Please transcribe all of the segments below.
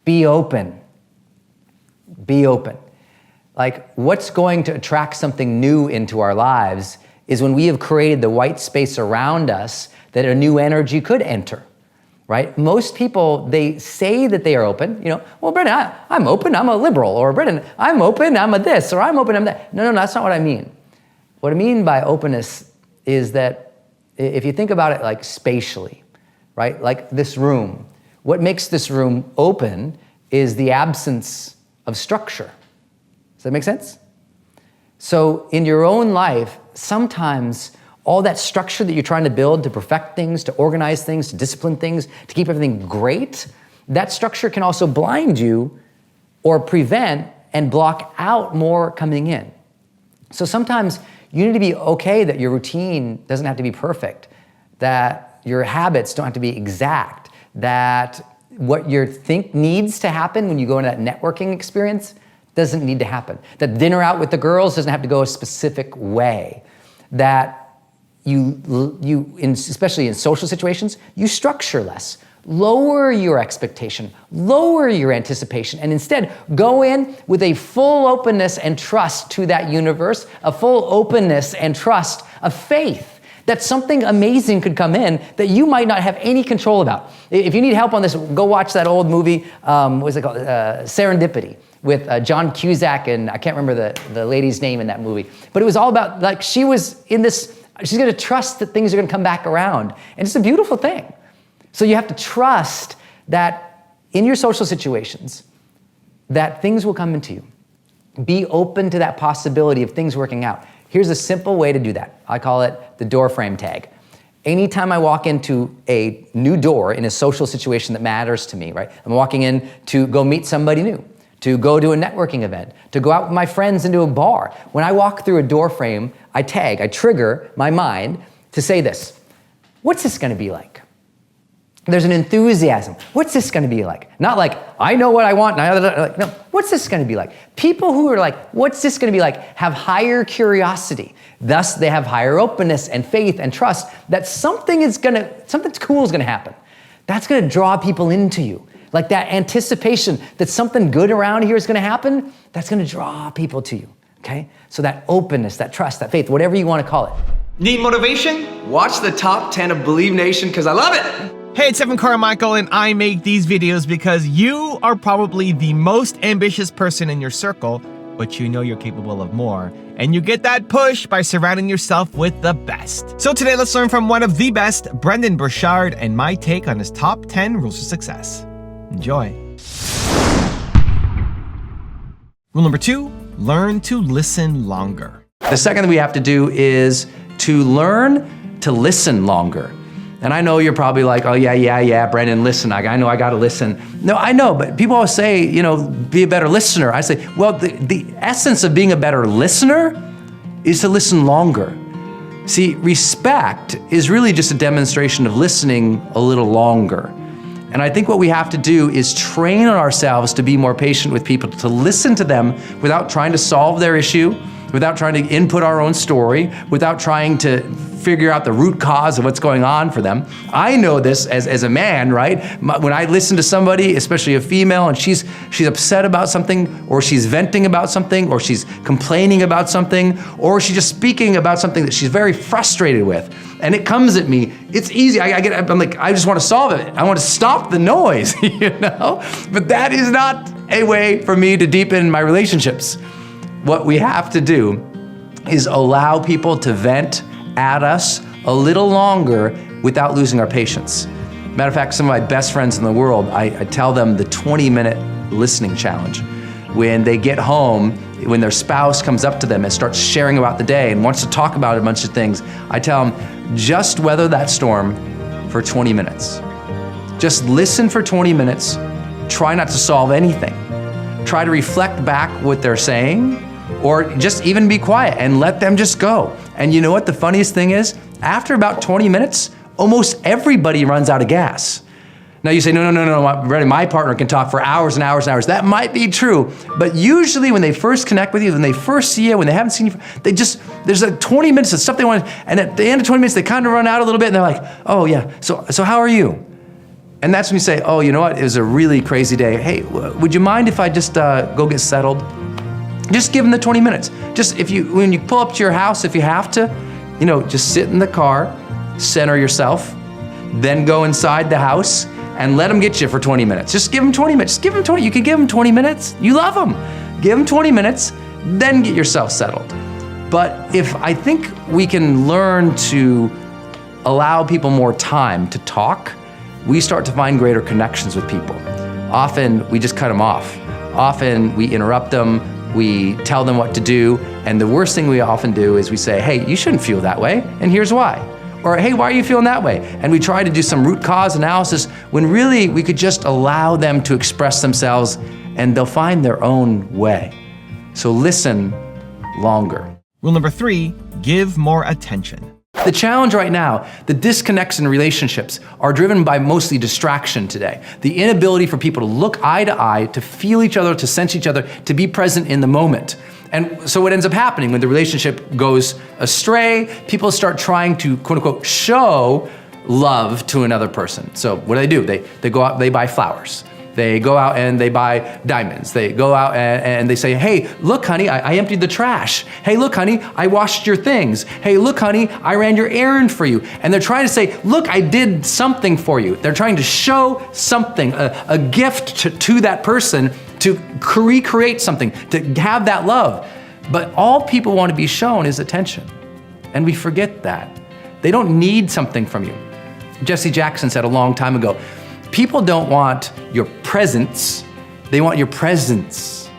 Be open. Be open. Like, what's going to attract something new into our lives is when we have created the white space around us that a new energy could enter, right? Most people, they say that they are open. Well, Brendon, I'm open, I'm a liberal. Or Brendon, I'm open, I'm a this, or I'm open, I'm that. No, that's not what I mean. What I mean by openness is that if you think about it like spatially, right? Like this room, what makes this room open is the absence of structure. Does that make sense? So in your own life, sometimes all that structure that you're trying to build to perfect things, to organize things, to discipline things, to keep everything great, that structure can also blind you or prevent and block out more coming in. So sometimes you need to be okay that your routine doesn't have to be perfect, that your habits don't have to be exact, that what you think needs to happen when you go into that networking experience doesn't need to happen, that dinner out with the girls doesn't have to go a specific way, that especially in social situations, you structure less. Lower your expectation, lower your anticipation, and instead go in with a full openness and trust to that universe, a full openness and trust of faith that something amazing could come in that you might not have any control about. If you need help on this, go watch that old movie, what's it called? Serendipity, with John Cusack, and I can't remember the lady's name in that movie. But it was all about, like, she was in this, she's gonna trust that things are gonna come back around. And it's a beautiful thing. So you have to trust that in your social situations, that things will come into you. Be open to that possibility of things working out. Here's a simple way to do that. I call it the door frame tag. Anytime I walk into a new door in a social situation that matters to me, right? I'm walking in to go meet somebody new, to go to a networking event, to go out with my friends into a bar. When I walk through a door frame, I trigger my mind to say this: what's this gonna be like? There's an enthusiasm. What's this gonna be like? Not like, I know what I want, like, no, what's this gonna be like? People who are like, what's this gonna be like, have higher curiosity. Thus, they have higher openness and faith and trust that something cool is gonna happen. That's gonna draw people into you. Like that anticipation that something good around here is gonna happen, that's gonna draw people to you, okay? So that openness, that trust, that faith, whatever you wanna call it. Need motivation? Watch the top 10 of Believe Nation, because I love it. Hey, it's Evan Carmichael, and I make these videos because you are probably the most ambitious person in your circle, but you know you're capable of more. And you get that push by surrounding yourself with the best. So today, let's learn from one of the best, Brendon Burchard, and my take on his top 10 rules of success. Enjoy. Rule number 2, learn to listen longer. The second thing we have to do is to learn to listen longer. And I know you're probably like, oh yeah, Brendon, listen, I know I gotta listen. No, I know, but people always say, be a better listener. I say, well, the essence of being a better listener is to listen longer. See, respect is really just a demonstration of listening a little longer. And I think what we have to do is train ourselves to be more patient with people, to listen to them without trying to solve their issue, without trying to input our own story, without trying to figure out the root cause of what's going on for them. I know this as a man, right? When I listen to somebody, especially a female, and she's upset about something, or she's venting about something, or she's complaining about something, or she's just speaking about something that she's very frustrated with, and it comes at me, it's easy. I'm like, I just want to solve it. I want to stop the noise, But that is not a way for me to deepen my relationships. What we have to do is allow people to vent at us a little longer without losing our patience. Matter of fact, some of my best friends in the world, I tell them the 20-minute listening challenge. When they get home, when their spouse comes up to them and starts sharing about the day and wants to talk about a bunch of things, I tell them, just weather that storm for 20 minutes. Just listen for 20 minutes. Try not to solve anything. Try to reflect back what they're saying, or just even be quiet and let them just go. And you know what the funniest thing is? After about 20 minutes, almost everybody runs out of gas. Now you say, no, Brendon, my partner can talk for hours and hours and hours. That might be true, but usually when they first connect with you, when they first see you, when they haven't seen you, there's like 20 minutes of stuff they want, and at the end of 20 minutes, they kind of run out a little bit, and they're like, oh yeah, so how are you? And that's when you say, oh, you know what, it was a really crazy day. Hey, would you mind if I just go get settled? Just give them the 20 minutes. Just when you pull up to your house, if you have to, just sit in the car, center yourself, then go inside the house and let them get you for 20 minutes. Just give them 20 minutes. Just give them 20. You can give them 20 minutes. You love them. Give them 20 minutes, then get yourself settled. But if I think we can learn to allow people more time to talk, we start to find greater connections with people. Often we just cut them off. Often we interrupt them, we tell them what to do, and the worst thing we often do is we say, hey, you shouldn't feel that way, and here's why. Or, hey, why are you feeling that way? And we try to do some root cause analysis when really we could just allow them to express themselves and they'll find their own way. So listen longer. Rule number 3, give more attention. The challenge right now, the disconnects in relationships are driven by mostly distraction today. The inability for people to look eye to eye, to feel each other, to sense each other, to be present in the moment. And so what ends up happening when the relationship goes astray, people start trying to, quote unquote, show love to another person. So what do? They go out, they buy flowers. They go out and they buy diamonds. They go out and they say, hey, look, honey, I emptied the trash. Hey, look, honey, I washed your things. Hey, look, honey, I ran your errand for you. And they're trying to say, look, I did something for you. They're trying to show something, a gift to that person, to recreate something, to have that love. But all people want to be shown is attention. And we forget that. They don't need something from you. Jesse Jackson said a long time ago, people don't want your presence, they want your presence.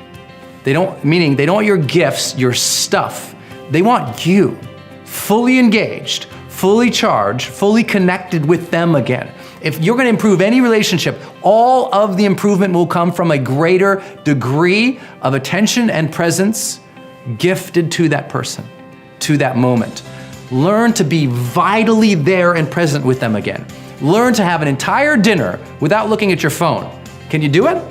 Meaning they don't want your gifts, your stuff. They want you, fully engaged, fully charged, fully connected with them again. If you're gonna improve any relationship, all of the improvement will come from a greater degree of attention and presence gifted to that person, to that moment. Learn to be vitally there and present with them again. Learn to have an entire dinner without looking at your phone. Can you do it?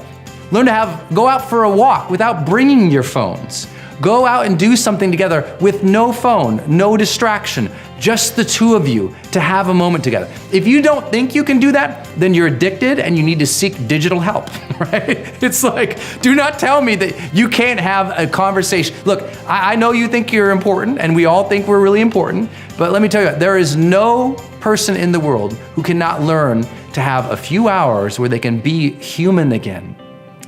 Learn to go out for a walk without bringing your phones. Go out and do something together with no phone, no distraction, just the two of you to have a moment together. If you don't think you can do that, then you're addicted and you need to seek digital help, right? It's like, do not tell me that you can't have a conversation. Look, I know you think you're important and we all think we're really important, but let me tell you, there is no person in the world who cannot learn to have a few hours where they can be human again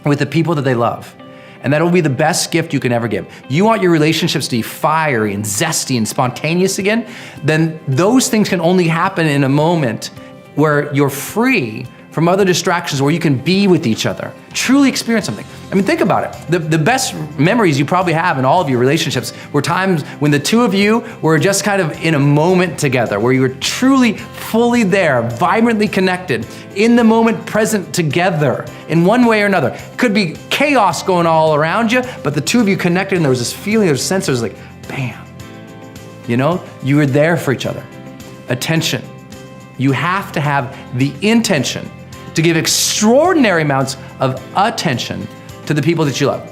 with the people that they love. And that'll be the best gift you can ever give. You want your relationships to be fiery and zesty and spontaneous again, then those things can only happen in a moment where you're free from other distractions, where you can be with each other, truly experience something. I mean, think about it. The best memories you probably have in all of your relationships were times when the two of you were just kind of in a moment together, where you were truly, fully there, vibrantly connected, in the moment, present together in one way or another. Could be chaos going all around you, but the two of you connected and there was this feeling, there was a sense, there was like, bam. You were there for each other. Attention. You have to have the intention to give extraordinary amounts of attention to the people that you love.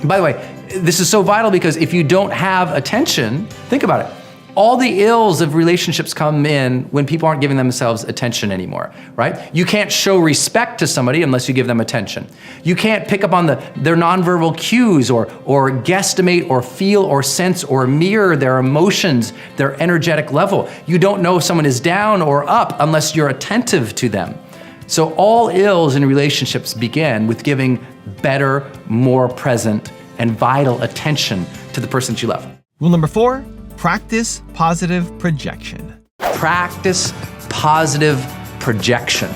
By the way, this is so vital because if you don't have attention, think about it. All the ills of relationships come in when people aren't giving themselves attention anymore, right? You can't show respect to somebody unless you give them attention. You can't pick up on their nonverbal cues or guesstimate or feel or sense or mirror their emotions, their energetic level. You don't know if someone is down or up unless you're attentive to them. So all ills in relationships begin with giving better, more present, and vital attention to the person that you love. Rule number 4, practice positive projection. Practice positive projection.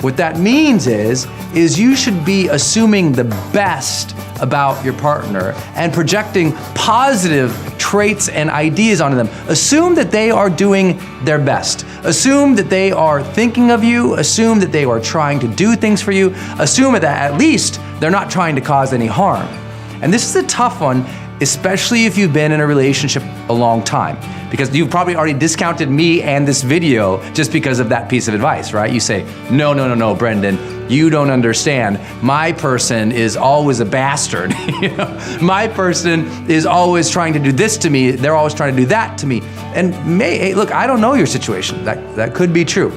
What that means is you should be assuming the best about your partner and projecting positive traits and ideas onto them. Assume that they are doing their best. Assume that they are thinking of you. Assume that they are trying to do things for you. Assume that at least they're not trying to cause any harm. And this is a tough one, especially if you've been in a relationship a long time, because you've probably already discounted me and this video just because of that piece of advice, right? You say, no, Brendon, you don't understand. My person is always a bastard. My person is always trying to do this to me. They're always trying to do that to me. And hey, look, I don't know your situation. That could be true.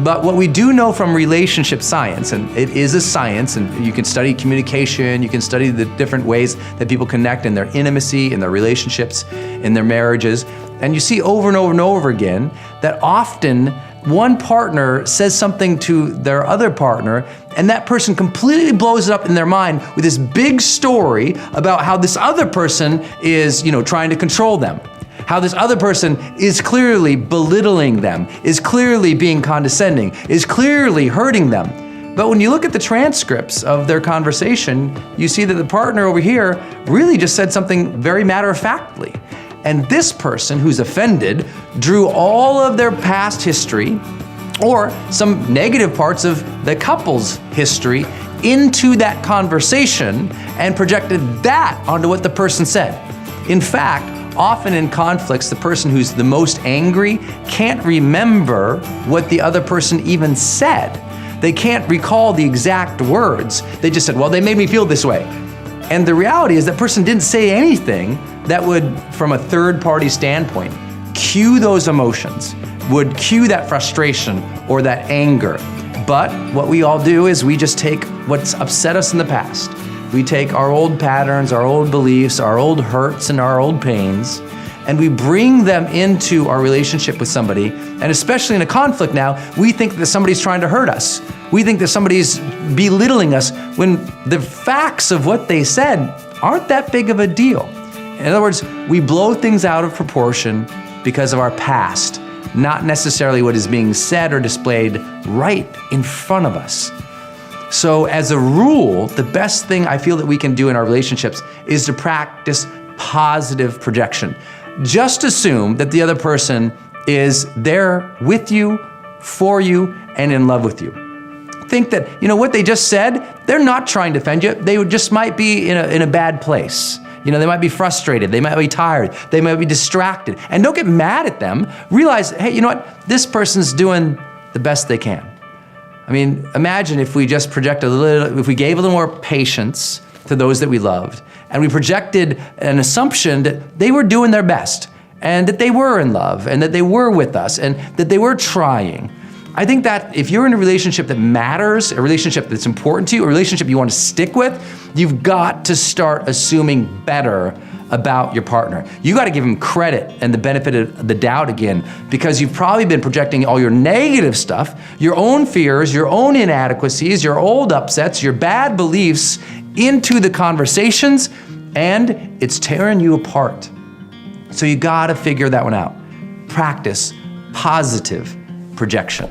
But what we do know from relationship science, and it is a science, and you can study communication, you can study the different ways that people connect in their intimacy, in their relationships, in their marriages, and you see over and over and over again that often one partner says something to their other partner, and that person completely blows it up in their mind with this big story about how this other person is, trying to control them. How this other person is clearly belittling them, is clearly being condescending, is clearly hurting them. But when you look at the transcripts of their conversation, you see that the partner over here really just said something very matter-of-factly. And this person who's offended drew all of their past history or some negative parts of the couple's history into that conversation and projected that onto what the person said. In fact, often in conflicts, the person who's the most angry can't remember what the other person even said. They can't recall the exact words. They just said, well, they made me feel this way. And the reality is that person didn't say anything that would, from a third-party standpoint, cue those emotions, would cue that frustration or that anger. But what we all do is we just take what's upset us in the past. We take our old patterns, our old beliefs, our old hurts and our old pains, and we bring them into our relationship with somebody. And especially in a conflict now, we think that somebody's trying to hurt us. We think that somebody's belittling us when the facts of what they said aren't that big of a deal. In other words, we blow things out of proportion because of our past, not necessarily what is being said or displayed right in front of us. So as a rule, the best thing I feel that we can do in our relationships is to practice positive projection. Just assume that the other person is there with you, for you, and in love with you. Think that, what they just said, they're not trying to offend you. They just might be in a bad place. They might be frustrated. They might be tired. They might be distracted. And don't get mad at them. Realize, hey, you know what? This person's doing the best they can. I mean, imagine if we just if we gave a little more patience to those that we loved, and we projected an assumption that they were doing their best, and that they were in love, and that they were with us, and that they were trying. I think that if you're in a relationship that matters, a relationship that's important to you, a relationship you want to stick with, you've got to start assuming better about your partner. You got to give them credit and the benefit of the doubt again, because you've probably been projecting all your negative stuff, your own fears, your own inadequacies, your old upsets, your bad beliefs into the conversations, and it's tearing you apart. So you got to figure that one out. Practice positive projection.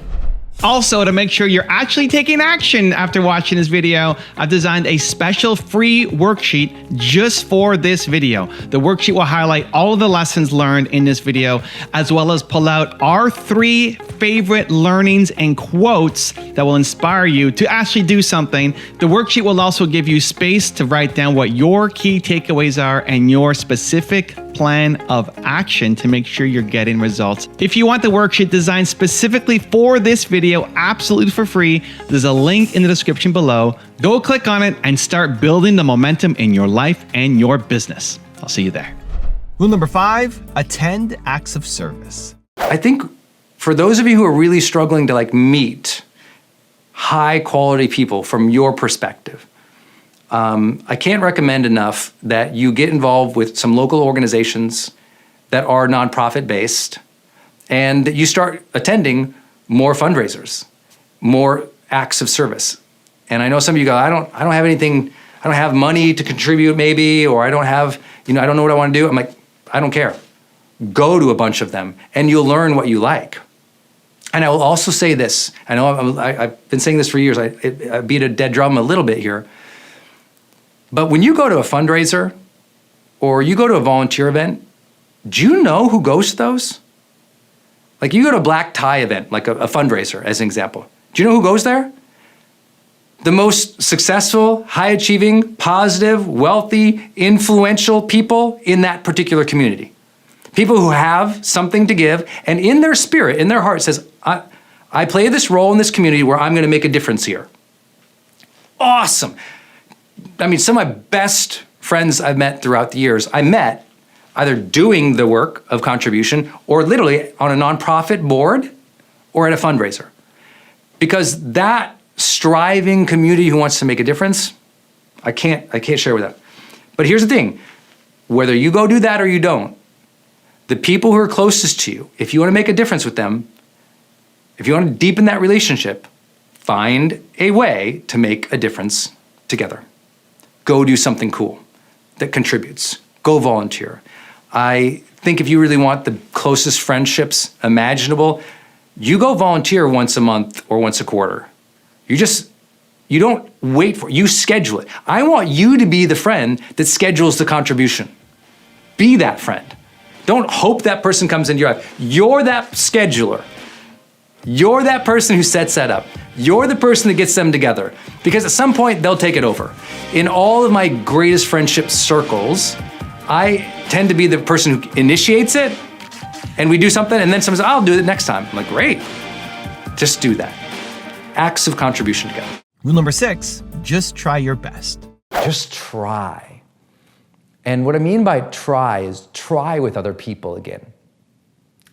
Also, to make sure you're actually taking action after watching this video, I've designed a special free worksheet just for this video. The worksheet will highlight all of the lessons learned in this video, as well as pull out our 3 favorite learnings and quotes that will inspire you to actually do something. The worksheet will also give you space to write down what your key takeaways are and your specific plan of action to make sure you're getting results. If you want the worksheet designed specifically for this video, absolutely for free, there's a link in the description below. Go click on it and start building the momentum in your life and your business. I'll see you there. Rule number 5, attend acts of service. I think for those of you who are really struggling to meet high quality people from your perspective, I can't recommend enough that you get involved with some local organizations that are nonprofit based, and that you start attending more fundraisers, more acts of service. And I know some of you go, I don't have anything, I don't have money to contribute maybe, or I don't have, I don't know what I want to do. I'm like, I don't care. Go to a bunch of them and you'll learn what you like. And I will also say this, I know I've been saying this for years, I beat a dead drum a little bit here, but when you go to a fundraiser or you go to a volunteer event, do you know who goes to those? Like you go to a black tie event, like a fundraiser as an example. Do you know who goes there? The most successful, high-achieving, positive, wealthy, influential people in that particular community. People who have something to give, and in their spirit, in their heart says, I play this role in this community where I'm gonna make a difference here. Awesome. I mean, some of my best friends I've met throughout the years, I met either doing the work of contribution or literally on a nonprofit board or at a fundraiser. Because that striving community who wants to make a difference, I can't share with that. But here's the thing, whether you go do that or you don't, the people who are closest to you, if you want to make a difference with them, if you want to deepen that relationship, find a way to make a difference together. Go do something cool that contributes. Go volunteer. I think if you really want the closest friendships imaginable, you go volunteer once a month or once a quarter. You don't wait for it, you schedule it. I want you to be the friend that schedules the contribution. Be that friend. Don't hope that person comes into your life. You're that scheduler. You're that person who sets that up. You're the person that gets them together. Because at some point, they'll take it over. In all of my greatest friendship circles, I tend to be the person who initiates it, and we do something, and then someone says, I'll do it next time. I'm like, great. Just do that. Acts of contribution together. Rule number 6, just try your best. Just try. And what I mean by try is try with other people again.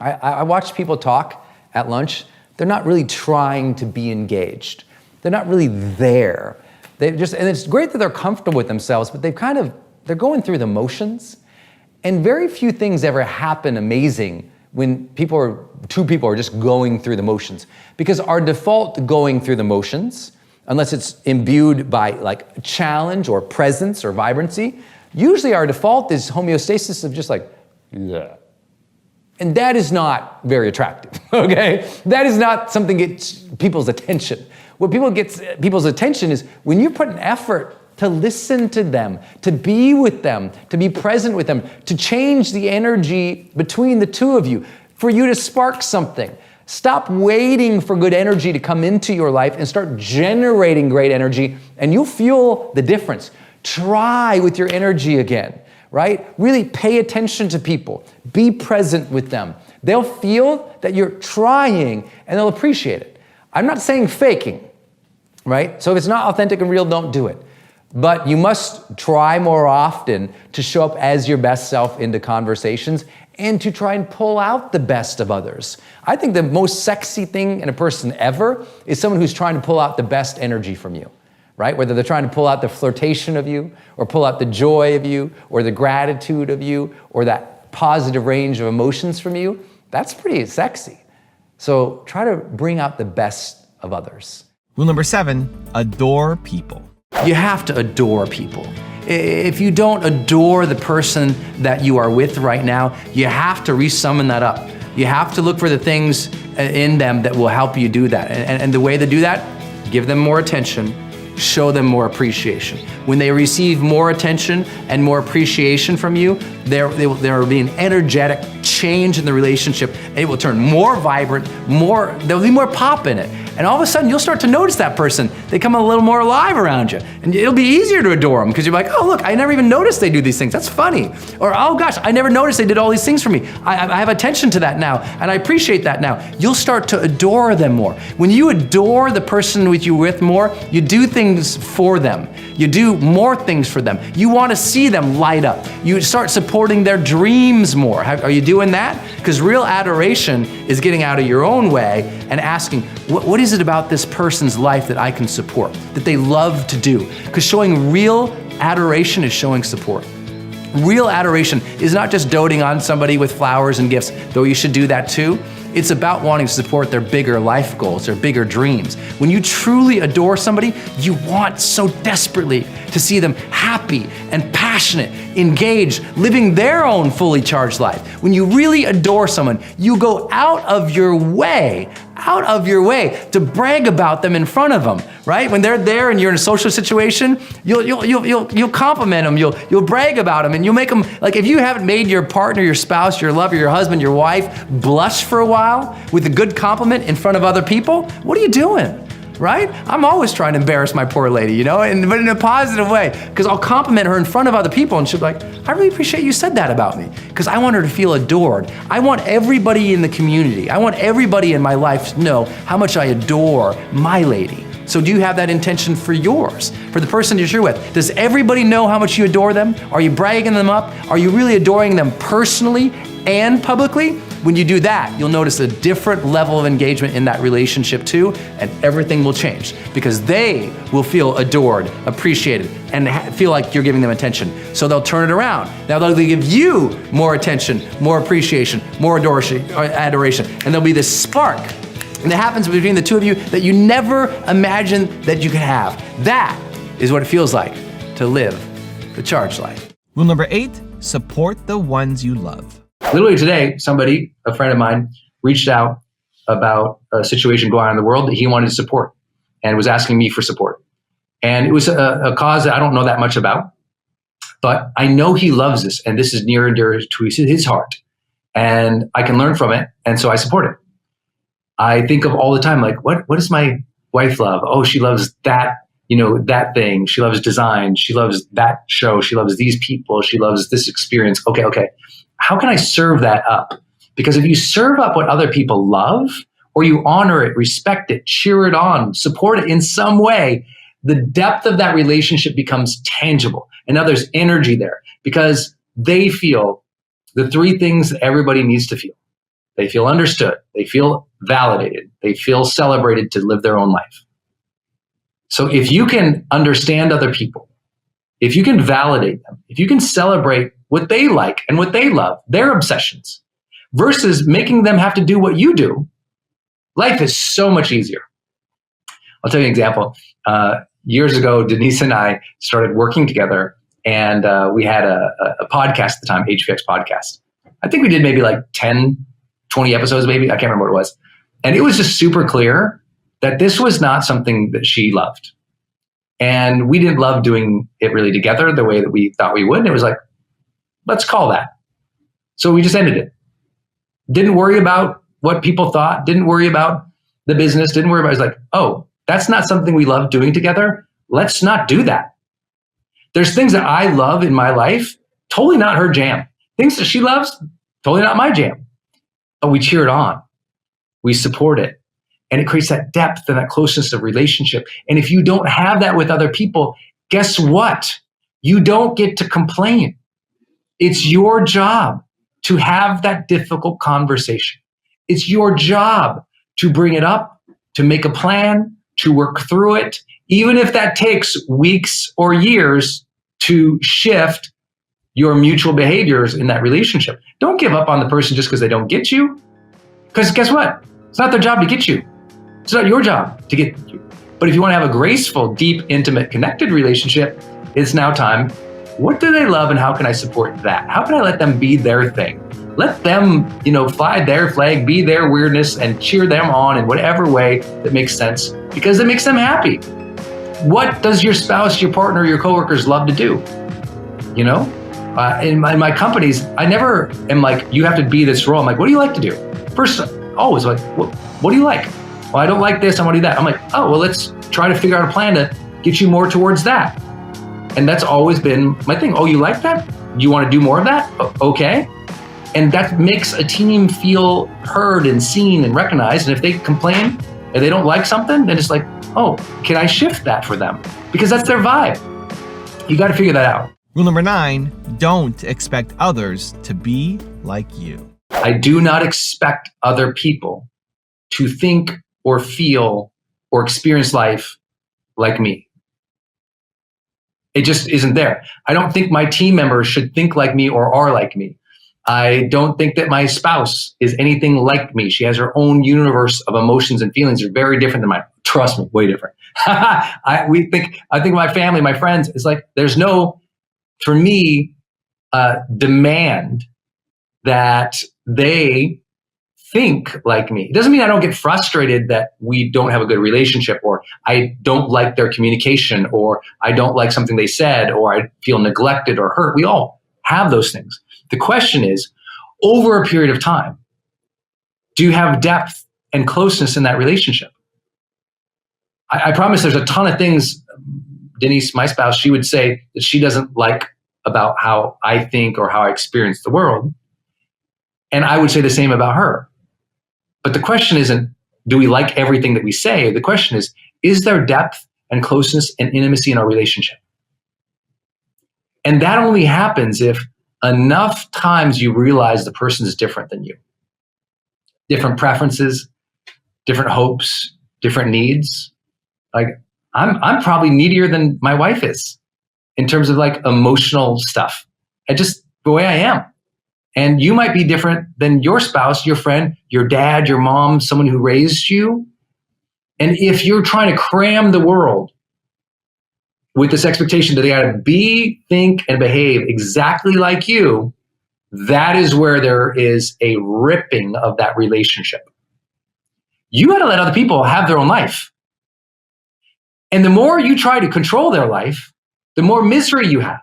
I watch people talk at lunch. They're not really trying to be engaged. They're not really there. And it's great that they're comfortable with themselves, but they're going through the motions. And very few things ever happen amazing when two people are just going through the motions. Because our default going through the motions, unless it's imbued by like challenge or presence or vibrancy, usually our default is homeostasis of just like, yeah. And that is not very attractive, okay? That is not something that gets people's attention. What gets people's attention is when you put an effort to listen to them, to be with them, to be present with them, to change the energy between the two of you, for you to spark something. Stop waiting for good energy to come into your life and start generating great energy, and you'll feel the difference. Try with your energy again, right? Really pay attention to people. Be present with them. They'll feel that you're trying, and they'll appreciate it. I'm not saying faking, right? So if it's not authentic and real, don't do it. But you must try more often to show up as your best self into conversations and to try and pull out the best of others. I think the most sexy thing in a person ever is someone who's trying to pull out the best energy from you, right? Whether they're trying to pull out the flirtation of you or pull out the joy of you or the gratitude of you or that positive range of emotions from you, that's pretty sexy. So try to bring out the best of others. Rule number 7, adore people. You have to adore people. If you don't adore the person that you are with right now, you have to resummon that up. You have to look for the things in them that will help you do that. And the way to do that, give them more attention, show them more appreciation. When they receive more attention and more appreciation from you, there will be an energetic change in the relationship. It will turn more vibrant, there'll be more pop in it. And all of a sudden, you'll start to notice that person. They come a little more alive around you. And it'll be easier to adore them because you're like, oh, look, I never even noticed they do these things. That's funny. Or, oh gosh, I never noticed they did all these things for me. I have attention to that now, and I appreciate that now. You'll start to adore them more. When you adore the person you're with more, you do things for them. You do more things for them. You want to see them light up. You start supporting their dreams more. Are you doing that? Because real adoration is getting out of your own way and asking, what is it about this person's life that I can support, that they love to do? Because showing real adoration is showing support. Real adoration is not just doting on somebody with flowers and gifts, though you should do that too. It's about wanting to support their bigger life goals, their bigger dreams. When you truly adore somebody, you want so desperately to see them happy and passionate, engaged, living their own fully charged life. When you really adore someone, you go out of your way to brag about them in front of them, right? When they're there and you're in a social situation, you'll compliment them, you'll brag about them, and you'll make them, like if you haven't made your partner, your spouse, your lover, your husband, your wife blush for a while with a good compliment in front of other people, what are you doing? Right? I'm always trying to embarrass my poor lady, but in a positive way, because I'll compliment her in front of other people and she'll be like, I really appreciate you said that about me, because I want her to feel adored. I want everybody in the community, I want everybody in my life to know how much I adore my lady. So do you have that intention for yours, for the person you're with? Does everybody know how much you adore them? Are you bragging them up? Are you really adoring them personally and publicly? When you do that, you'll notice a different level of engagement in that relationship too, and everything will change because they will feel adored, appreciated, and feel like you're giving them attention. So they'll turn it around. Now they'll give you more attention, more appreciation, more adoration, and there'll be this spark. And that happens between the two of you that you never imagined that you could have. That is what it feels like to live the charged life. Rule number 8, support the ones you love. Literally today, a friend of mine, reached out about a situation going on in the world that he wanted to support and was asking me for support. And it was a cause that I don't know that much about, but I know he loves this, and this is near and dear to his heart. And I can learn from it, and so I support it. I think of all the time, like, what does my wife love? Oh, she loves that, that thing. She loves design. She loves that show. She loves these people. She loves this experience. Okay. How can I serve that up? Because if you serve up what other people love, or you honor it, respect it, cheer it on, support it in some way, the depth of that relationship becomes tangible. And now there's energy there because they feel the 3 things that everybody needs to feel. They feel understood. They feel validated. They feel celebrated to live their own life. So if you can understand other people, if you can validate them, if you can celebrate what they like and what they love, their obsessions, versus making them have to do what you do, life is so much easier. I'll tell you an example. Years ago, Denise and I started working together, and we had a podcast at the time, HPX podcast. I think we did maybe like 10, 20 episodes maybe. I can't remember what it was. And it was just super clear that this was not something that she loved. And we didn't love doing it really together the way that we thought we would. And it was like, let's call that. So we just ended it. Didn't worry about what people thought. Didn't worry about the business. Didn't worry about it. It was like, oh, that's not something we love doing together. Let's not do that. There's things that I love in my life, totally not her jam. Things that she loves, totally not my jam. But we cheer it on. We support it. And it creates that depth and that closeness of relationship. And if you don't have that with other people, guess what? You don't get to complain. It's your job to have that difficult conversation. It's your job to bring it up, to make a plan, to work through it, even if that takes weeks or years to shift your mutual behaviors in that relationship. Don't give up on the person just because they don't get you. Because guess what? It's not their job to get you. It's not your job to get you. But if you want to have a graceful, deep, intimate, connected relationship, it's now time. What do they love and how can I support that? How can I let them be their thing? Let them, fly their flag, be their weirdness, and cheer them on in whatever way that makes sense because it makes them happy. What does your spouse, your partner, your coworkers love to do? In my companies, I never am like, you have to be this role. I'm like, what do you like to do? First, always like, what do you like? Well, I don't like this. I want to do that. I'm like, oh, well, let's try to figure out a plan to get you more towards that. And that's always been my thing. Oh, you like that? You want to do more of that? Okay. And that makes a team feel heard and seen and recognized. And if they complain and they don't like something, then it's like, oh, can I shift that for them? Because that's their vibe. You got to figure that out. Rule number 9, don't expect others to be like you. I do not expect other people to think or feel or experience life like me. It just isn't there. I don't think my team members should think like me or are like me. I don't think that my spouse is anything like me. She has her own universe of emotions and feelings that are very different than mine. Trust me, way different. I think my family, my friends, it's like there's no, for me, demand that they think like me. It doesn't mean I don't get frustrated that we don't have a good relationship, or I don't like their communication, or I don't like something they said, or I feel neglected or hurt. We all have those things. The question is, over a period of time, do you have depth and closeness in that relationship? I promise there's a ton of things, Denise, my spouse, she would say that she doesn't like about how I think or how I experience the world. And I would say the same about her. But the question isn't, do we like everything that we say? The question is there depth and closeness and intimacy in our relationship? And that only happens if enough times you realize the person is different than you. different preferences, different hopes, different needs. Like I'm probably needier than my wife is in terms of like emotional stuff. And just the way I am. And you might be different than your spouse, your friend, your dad, your mom, someone who raised you. And if you're trying to cram the world with this expectation that they got to be, think, and behave exactly like you, that is where there is a ripping of that relationship. You got to let other people have their own life. And the more you try to control their life, the more misery you have.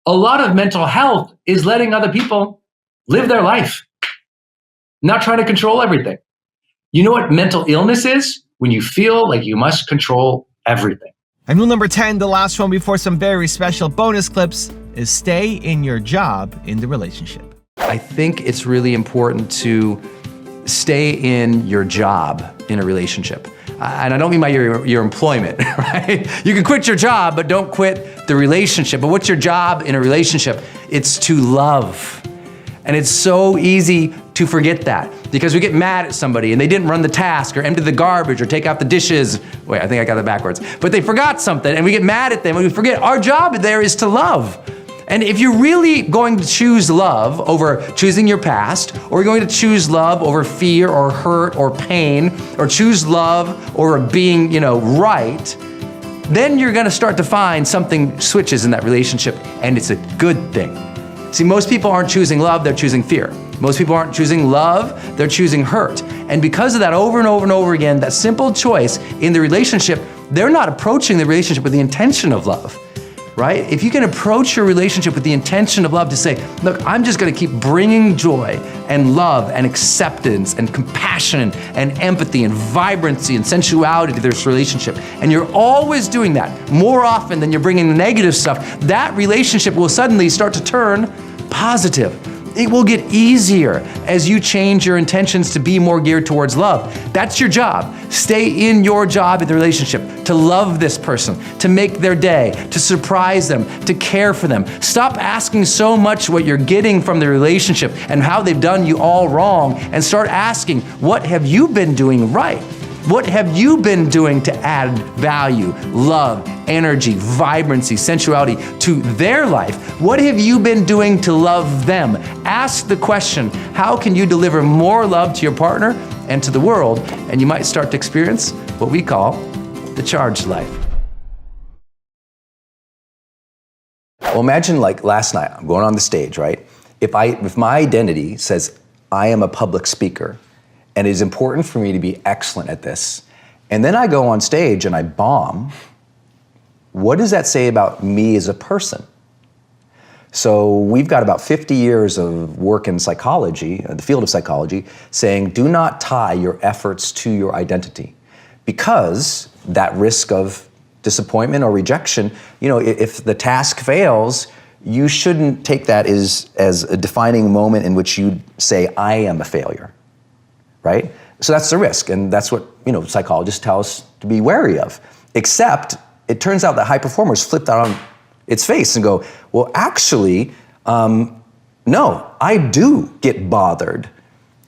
A lot of mental health is letting other people live their life, not trying to control everything. You know what mental illness is? When you feel like you must control everything. And rule number 10, the last one before some very special bonus clips, is stay in your job in the relationship. I think it's really important to stay in your job in a relationship. And I don't mean by your employment, right? You can quit your job, but don't quit the relationship. But what's your job in a relationship? It's to love. And it's so easy to forget that because we get mad at somebody and they didn't run the task or empty the garbage or take out the dishes. Wait, I think I got it backwards. But they forgot something and we get mad at them and we forget our job there is to love. And if you're really going to choose love over choosing your past, or you're going to choose love over fear or hurt or pain, or choose love over being, right, then you're gonna start to find something switches in that relationship, and it's a good thing. See, most people aren't choosing love, they're choosing fear. Most people aren't choosing love, they're choosing hurt. And because of that, over and over and over again, that simple choice in the relationship, they're not approaching the relationship with the intention of love. Right? If you can approach your relationship with the intention of love to say, look, I'm just gonna keep bringing joy and love and acceptance and compassion and empathy and vibrancy and sensuality to this relationship, and you're always doing that more often than you're bringing the negative stuff, that relationship will suddenly start to turn positive. It will get easier as you change your intentions to be more geared towards love. That's your job. Stay in your job in the relationship, to love this person, to make their day, to surprise them, to care for them. Stop asking so much what you're getting from the relationship and how they've done you all wrong, and start asking, what have you been doing right? What have you been doing to add value, love, energy, vibrancy, sensuality to their life? What have you been doing to love them? Ask the question, how can you deliver more love to your partner and to the world? And you might start to experience what we call the charged life. Well, imagine like last night, I'm going on the stage, right? If my identity says I am a public speaker, and it is important for me to be excellent at this, and then I go on stage and I bomb, what does that say about me as a person? So we've got about 50 years of work in psychology, the field of psychology, saying do not tie your efforts to your identity, because that risk of disappointment or rejection, if the task fails, you shouldn't take that as a defining moment in which you say, I am a failure. Right? So that's the risk, and that's what psychologists tell us to be wary of. Except it turns out that high performers flip that on its face and go, well, actually, no, I do get bothered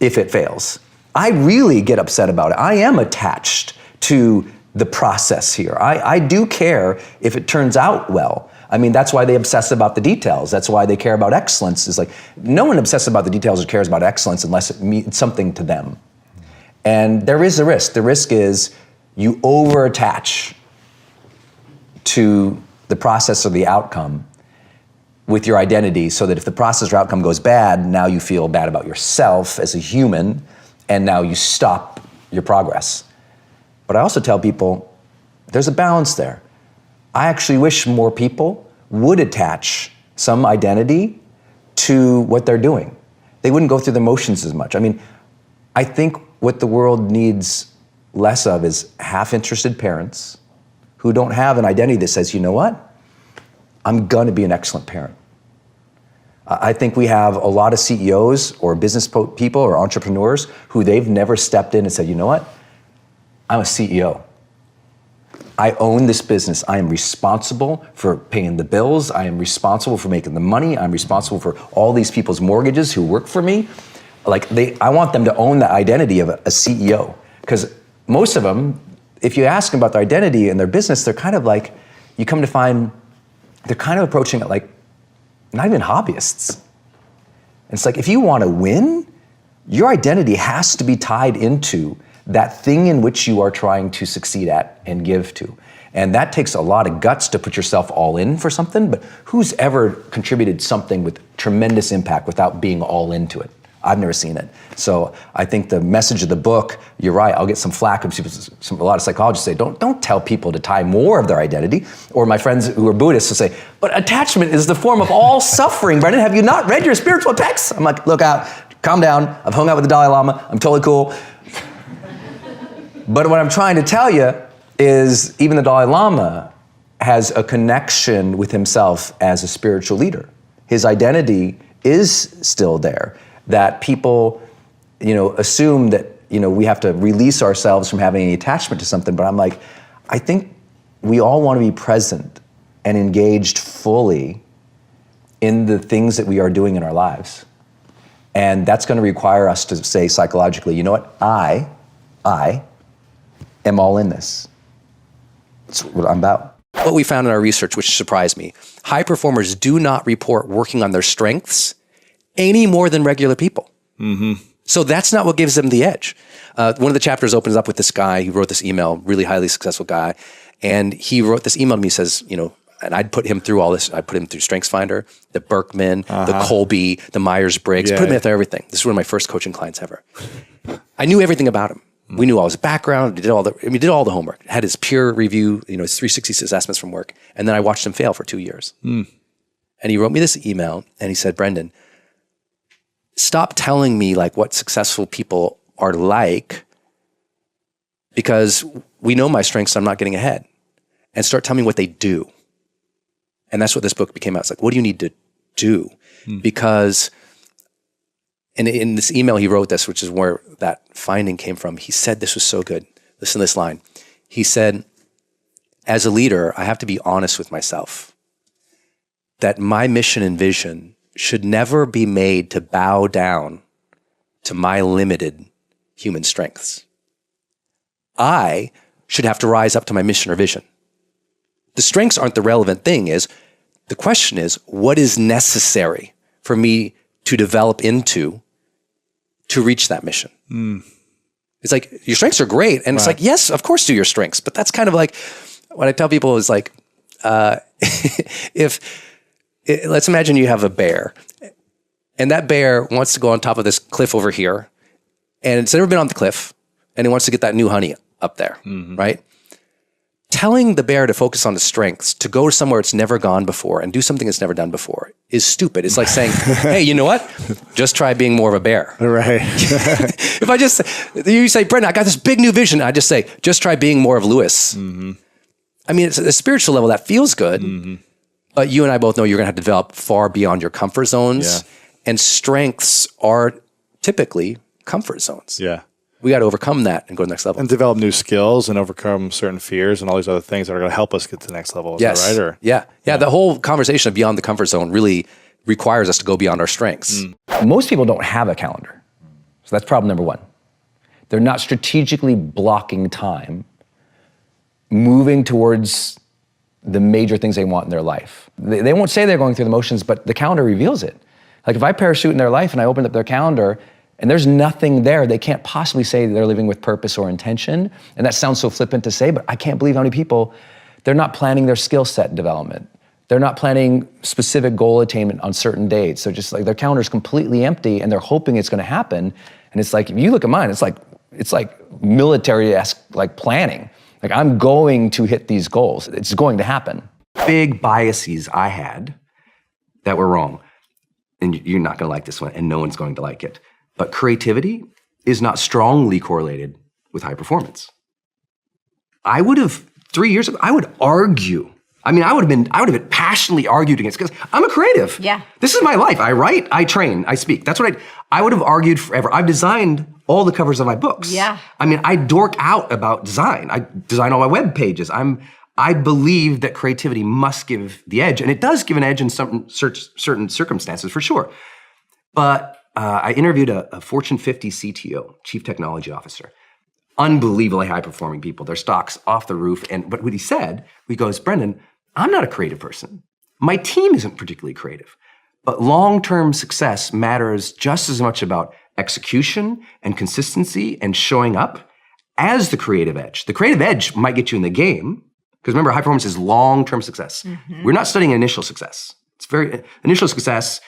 if it fails. I really get upset about it. I am attached to the process here. I do care if it turns out well. I mean, that's why they obsess about the details. That's why they care about excellence. It's like, no one obsesses about the details or cares about excellence unless it means something to them. And there is a risk. The risk is you over-attach to the process or the outcome with your identity, so that if the process or outcome goes bad, now you feel bad about yourself as a human, and now you stop your progress. But I also tell people there's a balance there. I actually wish more people would attach some identity to what they're doing. They wouldn't go through the motions as much. I mean, I think what the world needs less of is half-interested parents who don't have an identity that says, you know what? I'm gonna be an excellent parent. I think we have a lot of CEOs or business people or entrepreneurs who they've never stepped in and said, you know what? I'm a CEO. I own this business. I am responsible for paying the bills. I am responsible for making the money. I'm responsible for all these people's mortgages who work for me. Like I want them to own the identity of a CEO, because most of them, if you ask them about their identity and their business, they're kind of like, you come to find, they're kind of approaching it like not even hobbyists. And it's like, if you want to win, your identity has to be tied into that thing in which you are trying to succeed at and give to. And that takes a lot of guts to put yourself all in for something, but who's ever contributed something with tremendous impact without being all into it? I've never seen it. So I think the message of the book, you're right, I'll get some flack from people, a lot of psychologists say, don't tell people to tie more of their identity. Or my friends who are Buddhists will say, but attachment is the form of all suffering. Brendon, have you not read your spiritual texts? I'm like, look out, calm down. I've hung out with the Dalai Lama. I'm totally cool. But what I'm trying to tell you is even the Dalai Lama has a connection with himself as a spiritual leader. His identity is still there. That people, assume that, we have to release ourselves from having any attachment to something. But I'm like, I think we all want to be present and engaged fully in the things that we are doing in our lives. And that's going to require us to say psychologically, you know what, I am all in this. That's what I'm about. What we found in our research, which surprised me, high performers do not report working on their strengths any more than regular people. Mm-hmm. So that's not what gives them the edge. One of the chapters opens up with this guy who wrote this email, really highly successful guy. And he wrote this email to me, says, and I'd put him through all this. I put him through StrengthsFinder, the Berkman, the Colby, the Myers-Briggs, put him through everything. This is one of my first coaching clients ever. I knew everything about him. We knew all his background. We did all the homework. Had his peer review, his 360 assessments from work. And then I watched him fail for 2 years. And he wrote me this email and he said, Brendon, stop telling me like what successful people are like, because we know my strengths, so I'm not getting ahead. And start telling me what they do. And that's what this book became about. It's like, what do you need to do? Because in this email, he wrote this, which is where that finding came from. He said, this was so good. Listen to this line. He said, as a leader, I have to be honest with myself that my mission and vision should never be made to bow down to my limited human strengths. I should have to rise up to my mission or vision. The strengths aren't the relevant thing. The question is, what is necessary for me to develop into to reach that mission? It's like, your strengths are great. And it's like, yes, of course do your strengths. But that's kind of like, what I tell people is like, let's imagine you have a bear, and that bear wants to go on top of this cliff over here, and it's never been on the cliff, and it wants to get that new honey up there, right? Telling the bear to focus on the strengths, to go somewhere it's never gone before and do something it's never done before is stupid. It's like saying, hey, you know what? Just try being more of a bear. Right. If I just, you say, Brendon, I got this big new vision. I just say, just try being more of Lewis. I mean, it's at a spiritual level that feels good. But you and I both know you're going to have to develop far beyond your comfort zones. And strengths are typically comfort zones. We got to overcome that and go to the next level. And develop new skills and overcome certain fears and all these other things that are going to help us get to the next level. Is that right? Or? Yeah. The whole conversation of beyond the comfort zone really requires us to go beyond our strengths. Most people don't have a calendar. So that's problem number one. They're not strategically blocking time, moving towards the major things they want in their life. They won't say they're going through the motions, but the calendar reveals it. Like if I parachute in their life and I open up their calendar and there's nothing there, they can't possibly say they're living with purpose or intention. And that sounds so flippant to say, but I can't believe how many people, they're not planning their skill set development. They're not planning specific goal attainment on certain dates. They're just like, their calendar's completely empty and they're hoping it's gonna happen. And it's like, if you look at mine, it's like military-esque like planning. Like I'm going to hit these goals. It's going to happen. Big biases I had that were wrong. And you're not gonna like this one and no one's going to like it. But creativity is not strongly correlated with high performance. I would have, 3 years ago, I would argue. I mean, I would have been passionately argued against, because I'm a creative. Yeah. This is my life. I write, I train, I speak. That's what I would have argued forever. I've designed all the covers of my books. Yeah. I mean, I dork out about design. I design all my web pages. I believe that creativity must give the edge, and it does give an edge in certain circumstances for sure. But I interviewed a Fortune 50 CTO, Chief Technology Officer. Unbelievably high-performing people. Their stock's off the roof. But what he said, he goes, Brendon, I'm not a creative person. My team isn't particularly creative. But long-term success matters just as much about execution and consistency and showing up as the creative edge. The creative edge might get you in the game, because remember, high performance is long-term success. We're not studying initial success. It's very, initial success,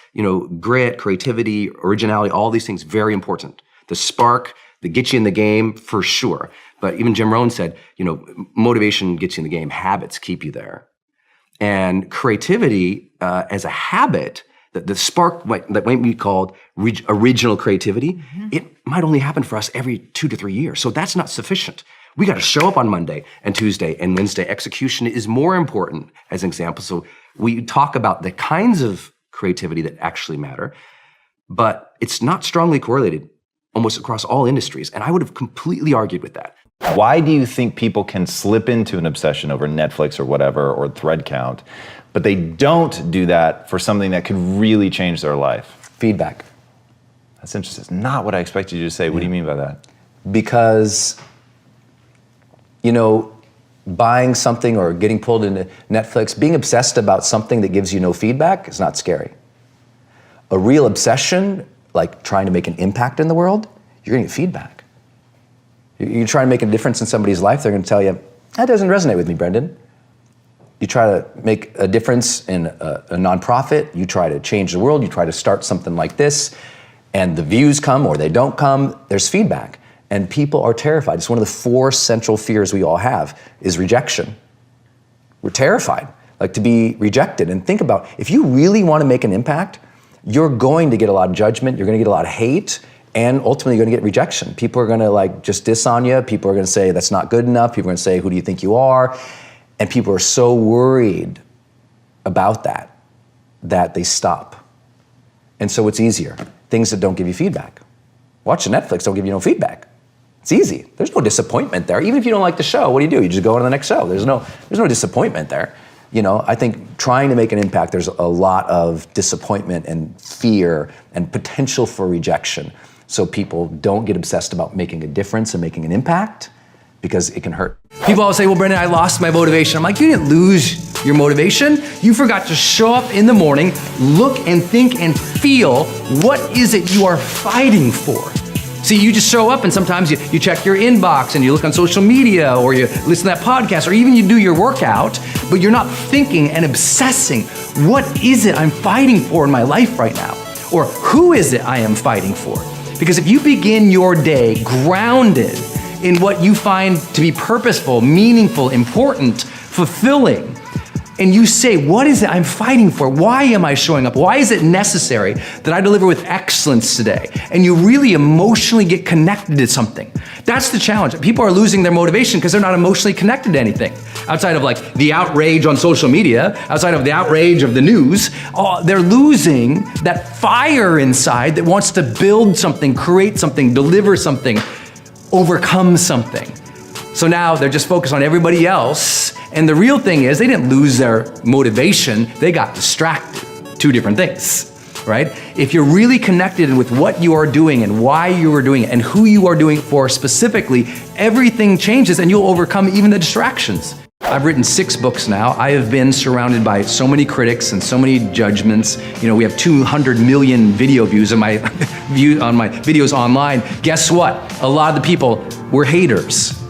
grit, creativity, originality, all these things, very important. The spark that gets you in the game, for sure. But even Jim Rohn said, motivation gets you in the game, habits keep you there. And creativity as a habit, the spark that might be called original creativity, it might only happen for us every 2 to 3 years. So that's not sufficient. We got to show up on Monday and Tuesday and Wednesday. Execution is more important, as an example. So we talk about the kinds of creativity that actually matter, but it's not strongly correlated almost across all industries. And I would have completely argued with that. Why do you think people can slip into an obsession over Netflix or whatever, or thread count, but they don't do that for something that could really change their life? Feedback. That's interesting. It's not what I expected you to say. What do you mean by that? Because, buying something or getting pulled into Netflix, being obsessed about something that gives you no feedback is not scary. A real obsession, like trying to make an impact in the world, you're gonna get feedback. You try to make a difference in somebody's life, they're gonna tell you, that doesn't resonate with me, Brendon. You try to make a difference in a nonprofit, you try to change the world, you try to start something like this, and the views come or they don't come, there's feedback. And people are terrified. It's one of the 4 central fears we all have is rejection. We're terrified, to be rejected. And think about, if you really want to make an impact, you're going to get a lot of judgment, you're going to get a lot of hate, and ultimately you're going to get rejection. People are going to just diss on you. People are going to say that's not good enough. People are going to say, who do you think you are? And people are so worried about that they stop. And so it's easier. Things that don't give you feedback. Watching Netflix don't give you no feedback. It's easy. There's no disappointment there. Even if you don't like the show, what do? You just go on to the next show. There's no disappointment there. I think trying to make an impact, there's a lot of disappointment and fear and potential for rejection. So people don't get obsessed about making a difference and making an impact because it can hurt. People always say, well, Brendon, I lost my motivation. I'm like, you didn't lose your motivation. You forgot to show up in the morning, look and think and feel, what is it you are fighting for? See, you just show up and sometimes you check your inbox and you look on social media or you listen to that podcast or even you do your workout, but you're not thinking and obsessing, what is it I'm fighting for in my life right now? Or who is it I am fighting for? Because if you begin your day grounded in what you find to be purposeful, meaningful, important, fulfilling, and you say, what is it I'm fighting for? Why am I showing up? Why is it necessary that I deliver with excellence today? And you really emotionally get connected to something. That's the challenge. People are losing their motivation because they're not emotionally connected to anything. Outside of the outrage on social media, outside of the outrage of the news, they're losing that fire inside that wants to build something, create something, deliver something, overcome something. So now they're just focused on everybody else. And the real thing is they didn't lose their motivation, they got distracted. 2 different things, right? If you're really connected with what you are doing and why you are doing it and who you are doing it for specifically, everything changes and you'll overcome even the distractions. I've written 6 books now. I have been surrounded by so many critics and so many judgments. We have 200 million video views on my videos online. Guess what? A lot of the people were haters.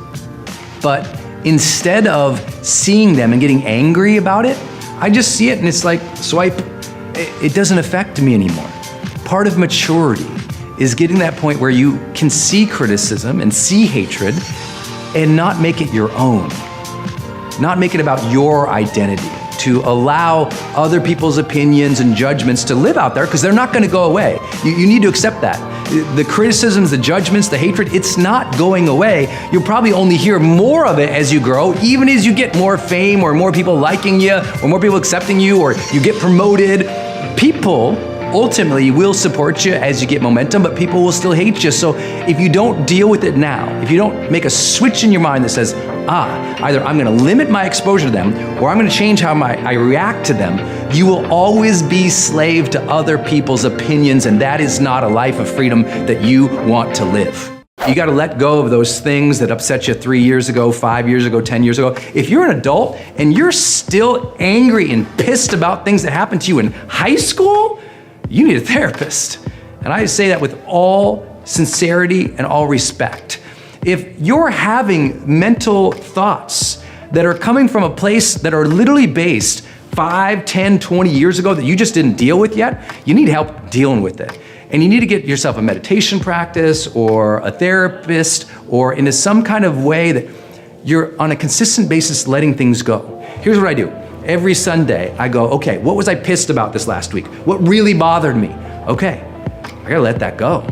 But instead of seeing them and getting angry about it, I just see it and it's like, swipe. It doesn't affect me anymore. Part of maturity is getting to that point where you can see criticism and see hatred and not make it your own. Not make it about your identity, to allow other people's opinions and judgments to live out there because they're not going to go away. You need to accept that. The criticisms, the judgments, the hatred, it's not going away. You'll probably only hear more of it as you grow, even as you get more fame or more people liking you or more people accepting you or you get promoted. People ultimately will support you as you get momentum, but people will still hate you. So if you don't deal with it now, if you don't make a switch in your mind that says, either I'm going to limit my exposure to them or I'm going to change how I react to them, you will always be slave to other people's opinions, and that is not a life of freedom that you want to live. You got to let go of those things that upset you 3 years ago, 5 years ago, 10 years ago. If you're an adult and you're still angry and pissed about things that happened to you in high school, you need a therapist. And I say that with all sincerity and all respect. If you're having mental thoughts that are coming from a place that are literally based 5, 10, 20 years ago that you just didn't deal with yet, you need help dealing with it. And you need to get yourself a meditation practice or a therapist or into some kind of way that you're on a consistent basis letting things go. Here's what I do. Every Sunday, I go, okay, what was I pissed about this last week? What really bothered me? Okay, I gotta let that go.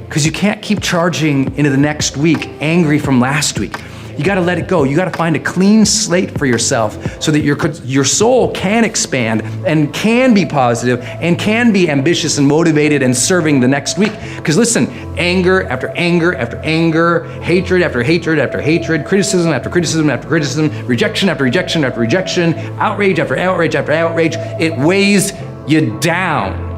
Because you can't keep charging into the next week angry from last week. You gotta let it go. You gotta find a clean slate for yourself so that your soul can expand and can be positive and can be ambitious and motivated and serving the next week. Because listen, anger after anger after anger, hatred after hatred after hatred, criticism after criticism after criticism, rejection after rejection after rejection, outrage after outrage after outrage, it weighs you down.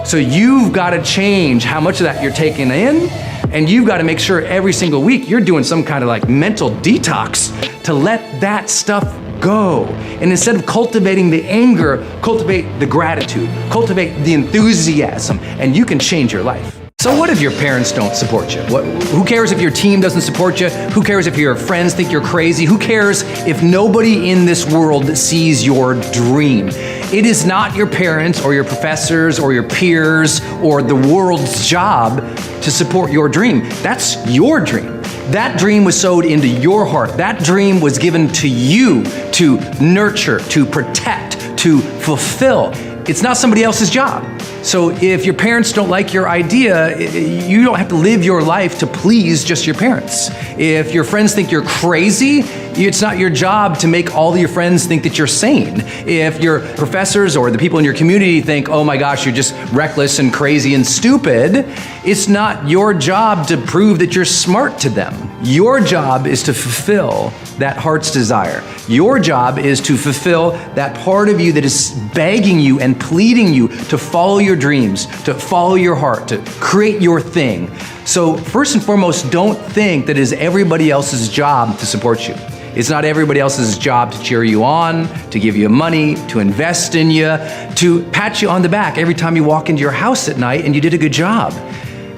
So you've got to change how much of that you're taking in, and you've got to make sure every single week you're doing some kind of like mental detox to let that stuff go. And instead of cultivating the anger, cultivate the gratitude, cultivate the enthusiasm, and you can change your life. So what if your parents don't support you? Who cares if your team doesn't support you? Who cares if your friends think you're crazy? Who cares if nobody in this world sees your dream? It is not your parents or your professors or your peers or the world's job to support your dream. That's your dream. That dream was sowed into your heart. That dream was given to you to nurture, to protect, to fulfill. It's not somebody else's job. So if your parents don't like your idea, you don't have to live your life to please just your parents. If your friends think you're crazy, it's not your job to make all of your friends think that you're sane. If your professors or the people in your community think, oh my gosh, you're just reckless and crazy and stupid, it's not your job to prove that you're smart to them. Your job is to fulfill that heart's desire. Your job is to fulfill that part of you that is begging you and pleading you to follow your dreams, to follow your heart, to create your thing. So first and foremost, don't think that it is everybody else's job to support you. It's not everybody else's job to cheer you on, to give you money, to invest in you, to pat you on the back every time you walk into your house at night and you did a good job.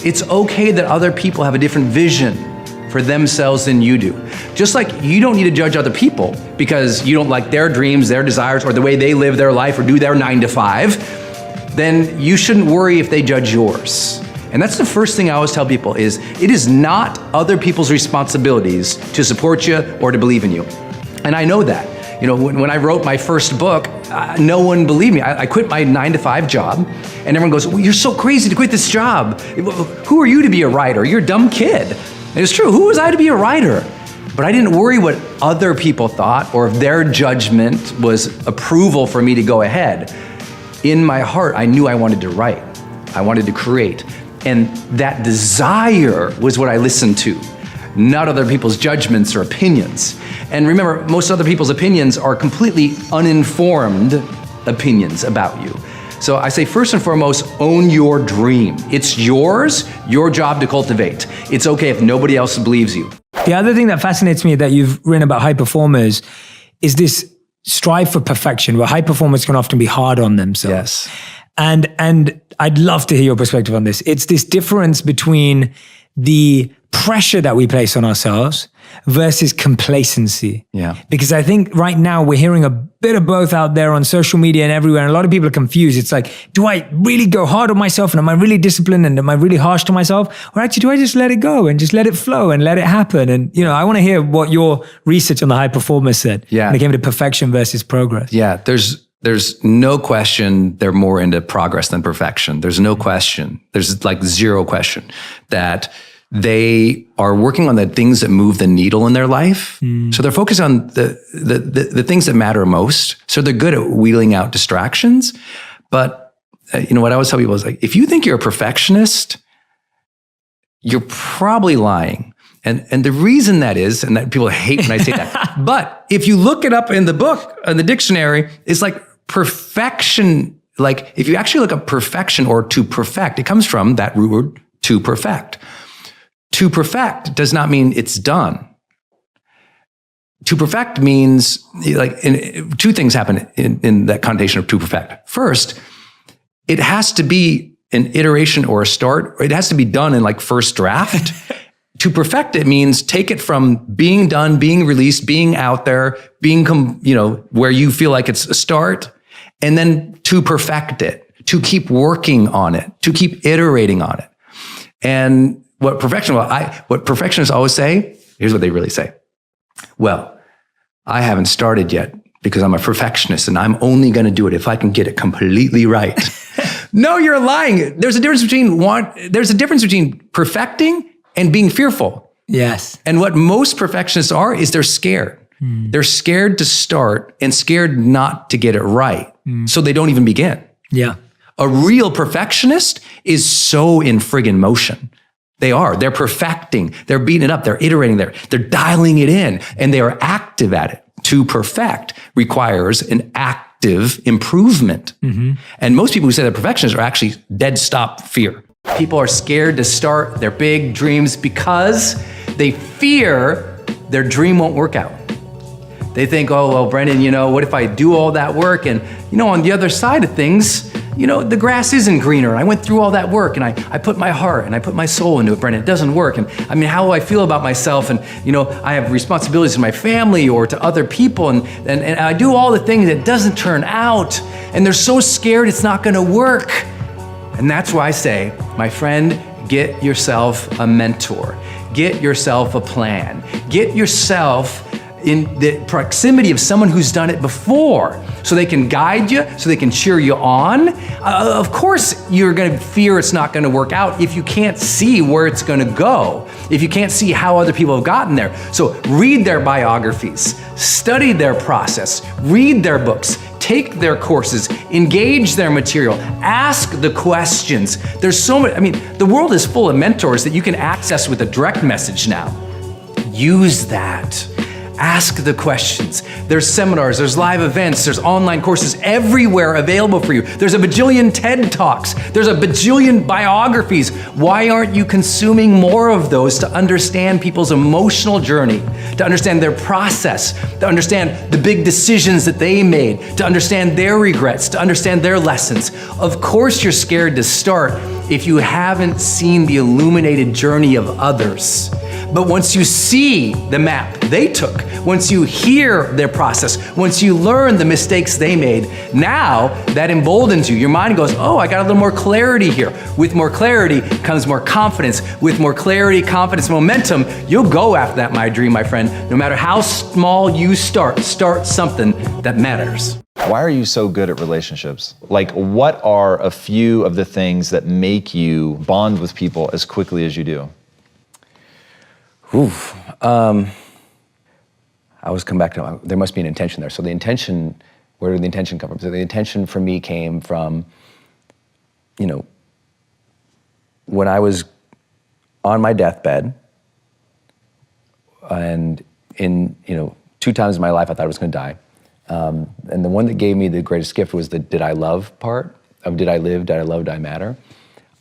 It's okay that other people have a different vision for themselves than you do. Just like you don't need to judge other people because you don't like their dreams, their desires, or the way they live their life or do their 9 to 5, then you shouldn't worry if they judge yours. And that's the first thing I always tell people is it is not other people's responsibilities to support you or to believe in you. And I know that. You know, when I wrote my first book, no one believed me. I quit my 9 to 5 job, and everyone goes, well, you're so crazy to quit this job. Who are you to be a writer? You're a dumb kid. And it's true, who was I to be a writer? But I didn't worry what other people thought or if their judgment was approval for me to go ahead. In my heart, I knew I wanted to write. I wanted to create. And that desire was what I listened to, not other people's judgments or opinions. And remember, most other people's opinions are completely uninformed opinions about you. So I say, first and foremost, own your dream. It's yours, your job to cultivate. It's okay if nobody else believes you. The other thing that fascinates me that you've written about high performers is this strive for perfection, where high performers can often be hard on themselves. Yes. And I'd love to hear your perspective on this. It's this difference between the pressure that we place on ourselves versus complacency. Yeah. Because I think right now we're hearing a bit of both out there on social media and everywhere. And a lot of people are confused. It's like, do I really go hard on myself? And am I really disciplined? And am I really harsh to myself? Or actually, do I just let it go and just let it flow and let it happen? And, you know, I want to hear what your research on the high performers said when it came to perfection versus progress. Yeah, there's no question they're more into progress than perfection. There's no question. There's like zero question that they are working on the things that move the needle in their life. So they're focused on the things that matter most. So they're good at wheeling out distractions. But you know what I always tell people is like, if you think you're a perfectionist, you're probably lying. And the reason that is, and that people hate when I say that, but if you look it up in the book, in the dictionary, it's like perfection. Like if you actually look up perfection or to perfect, it comes from that root word to perfect. To perfect does not mean it's done. To perfect means like two things happen in that connotation of to perfect. First, it has to be an iteration or a start. Or it has to be done in like first draft. To perfect it means take it from being done, being released, being out there, being where you feel like it's a start, and then to perfect it, to keep working on it, to keep iterating on it. And what perfectionists always say, here's what they really say. Well, I haven't started yet because I'm a perfectionist and I'm only going to do it if I can get it completely right. No, you're lying. There's a difference between perfecting and being fearful. Yes. And what most perfectionists are is they're scared. They're scared to start and scared not to get it right. So they don't even begin. Yeah. A real perfectionist is so in friggin' motion. They are. They're perfecting. They're beating it up. They're iterating. They're dialing it in, and they are active at it. To perfect requires an active improvement. And most people who say they're perfectionists are actually dead stop fear. People are scared to start their big dreams because they fear their dream won't work out. They think, oh, well, Brendon, what if I do all that work and, on the other side of things, the grass isn't greener. I went through all that work and I put my heart and I put my soul into it, Brendon. It doesn't work. And how do I feel about myself? And, I have responsibilities to my family or to other people. And I do all the things that doesn't turn out. And they're so scared it's not going to work. And that's why I say, my friend, get yourself a mentor. Get yourself a plan. Get yourself in the proximity of someone who's done it before so they can guide you, so they can cheer you on. Of course, you're going to fear it's not going to work out if you can't see where it's going to go, if you can't see how other people have gotten there. So read their biographies, study their process, read their books, take their courses, engage their material, ask the questions. There's so many, the world is full of mentors that you can access with a direct message now. Use that. Ask the questions. There's seminars, there's live events, there's online courses everywhere available for you. There's a bajillion TED Talks. There's a bajillion biographies. Why aren't you consuming more of those to understand people's emotional journey, to understand their process, to understand the big decisions that they made, to understand their regrets, to understand their lessons? Of course you're scared to start if you haven't seen the illuminated journey of others. But once you see the map they took, once you hear their process, once you learn the mistakes they made, now that emboldens you. Your mind goes, oh, I got a little more clarity here. With more clarity comes more confidence. With more clarity, confidence, momentum, you'll go after that, my dream, my friend. No matter how small you start something that matters. Why are you so good at relationships? Like, what are a few of the things that make you bond with people as quickly as you do? I always come back to, there must be an intention there. So the intention, where did the intention come from? So the intention for me came from, when I was on my deathbed, and in, 2 times in my life I thought I was gonna die. And the one that gave me the greatest gift was the did I love part of did I live, did I love, did I matter?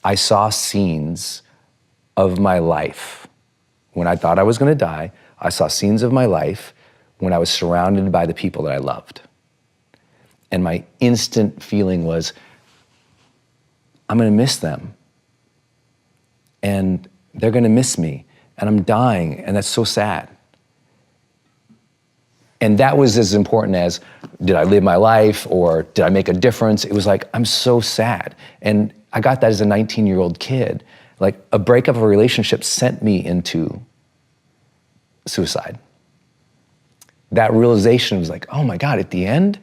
I saw scenes of my life. When I thought I was gonna die, I saw scenes of my life when I was surrounded by the people that I loved. And my instant feeling was, I'm gonna miss them. And they're gonna miss me. And I'm dying, and that's so sad. And that was as important as, did I live my life or did I make a difference? It was like, I'm so sad. And I got that as a 19-year-old kid. Like, a breakup of a relationship sent me into suicide. That realization was like, oh my God, at the end,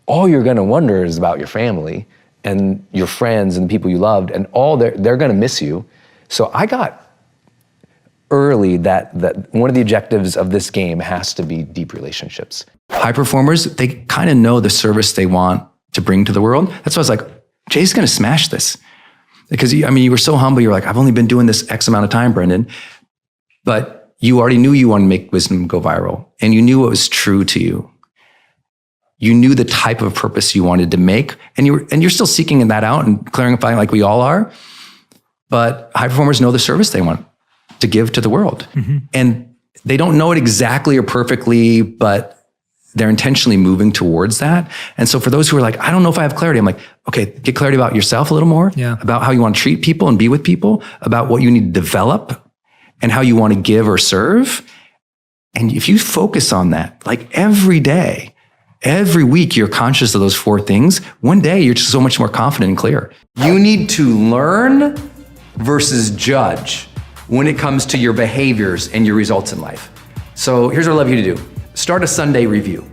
all you're gonna wonder is about your family and your friends and people you loved, and all they're gonna miss you. So I got early that one of the objectives of this game has to be deep relationships. High performers, they kind of know the service they want to bring to the world. That's why I was like, Jay's gonna smash this. Because you were so humble, you're like, I've only been doing this X amount of time, Brendon. but you already knew you wanted to make wisdom go viral, and you knew what was true to you. You knew the type of purpose you wanted to make, and you're still seeking that out and clarifying like we all are. But high performers know the service they want to give to the world. And they don't know it exactly or perfectly, but they're intentionally moving towards that. And so for those who are like, I don't know if I have clarity, I'm like, okay, get clarity about yourself a little more, about how you want to treat people and be with people, about what you need to develop and how you want to give or serve. And if you focus on that, like every day, every week, you're conscious of those 4 things. One day, you're just so much more confident and clear. You need to learn versus judge when it comes to your behaviors and your results in life. So here's what I'd love you to do. Start a Sunday review.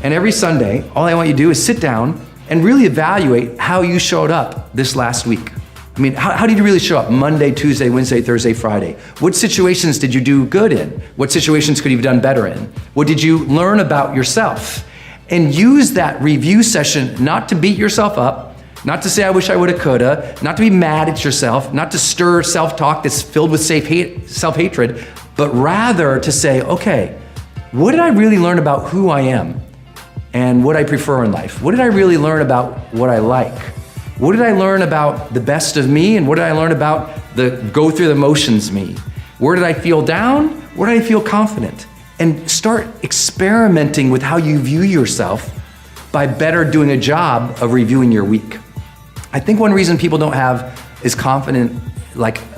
And every Sunday, all I want you to do is sit down and really evaluate how you showed up this last week. I mean, how did you really show up Monday, Tuesday, Wednesday, Thursday, Friday? What situations did you do good in? What situations could you have done better in? What did you learn about yourself? And use that review session not to beat yourself up, not to say, I wish I woulda, coulda, not to be mad at yourself, not to stir self-talk that's filled with self-hatred, but rather to say, okay, what did I really learn about who I am and what I prefer in life? What did I really learn about what I like? What did I learn about the best of me? And what did I learn about the go through the motions me? Where did I feel down? Where did I feel confident? And start experimenting with how you view yourself by better doing a job of reviewing your week. I think one reason people don't have as confident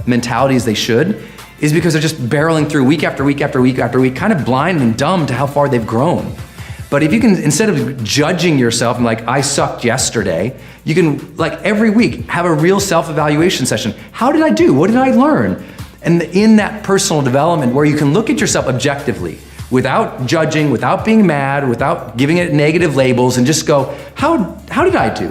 mentality as they should is because they're just barreling through week after week after week after week, kind of blind and dumb to how far they've grown. But if you can, instead of judging yourself and I sucked yesterday, you can every week have a real self-evaluation session. How did I do? What did I learn? And in that personal development where you can look at yourself objectively, without judging, without being mad, without giving it negative labels, and just go, how did I do?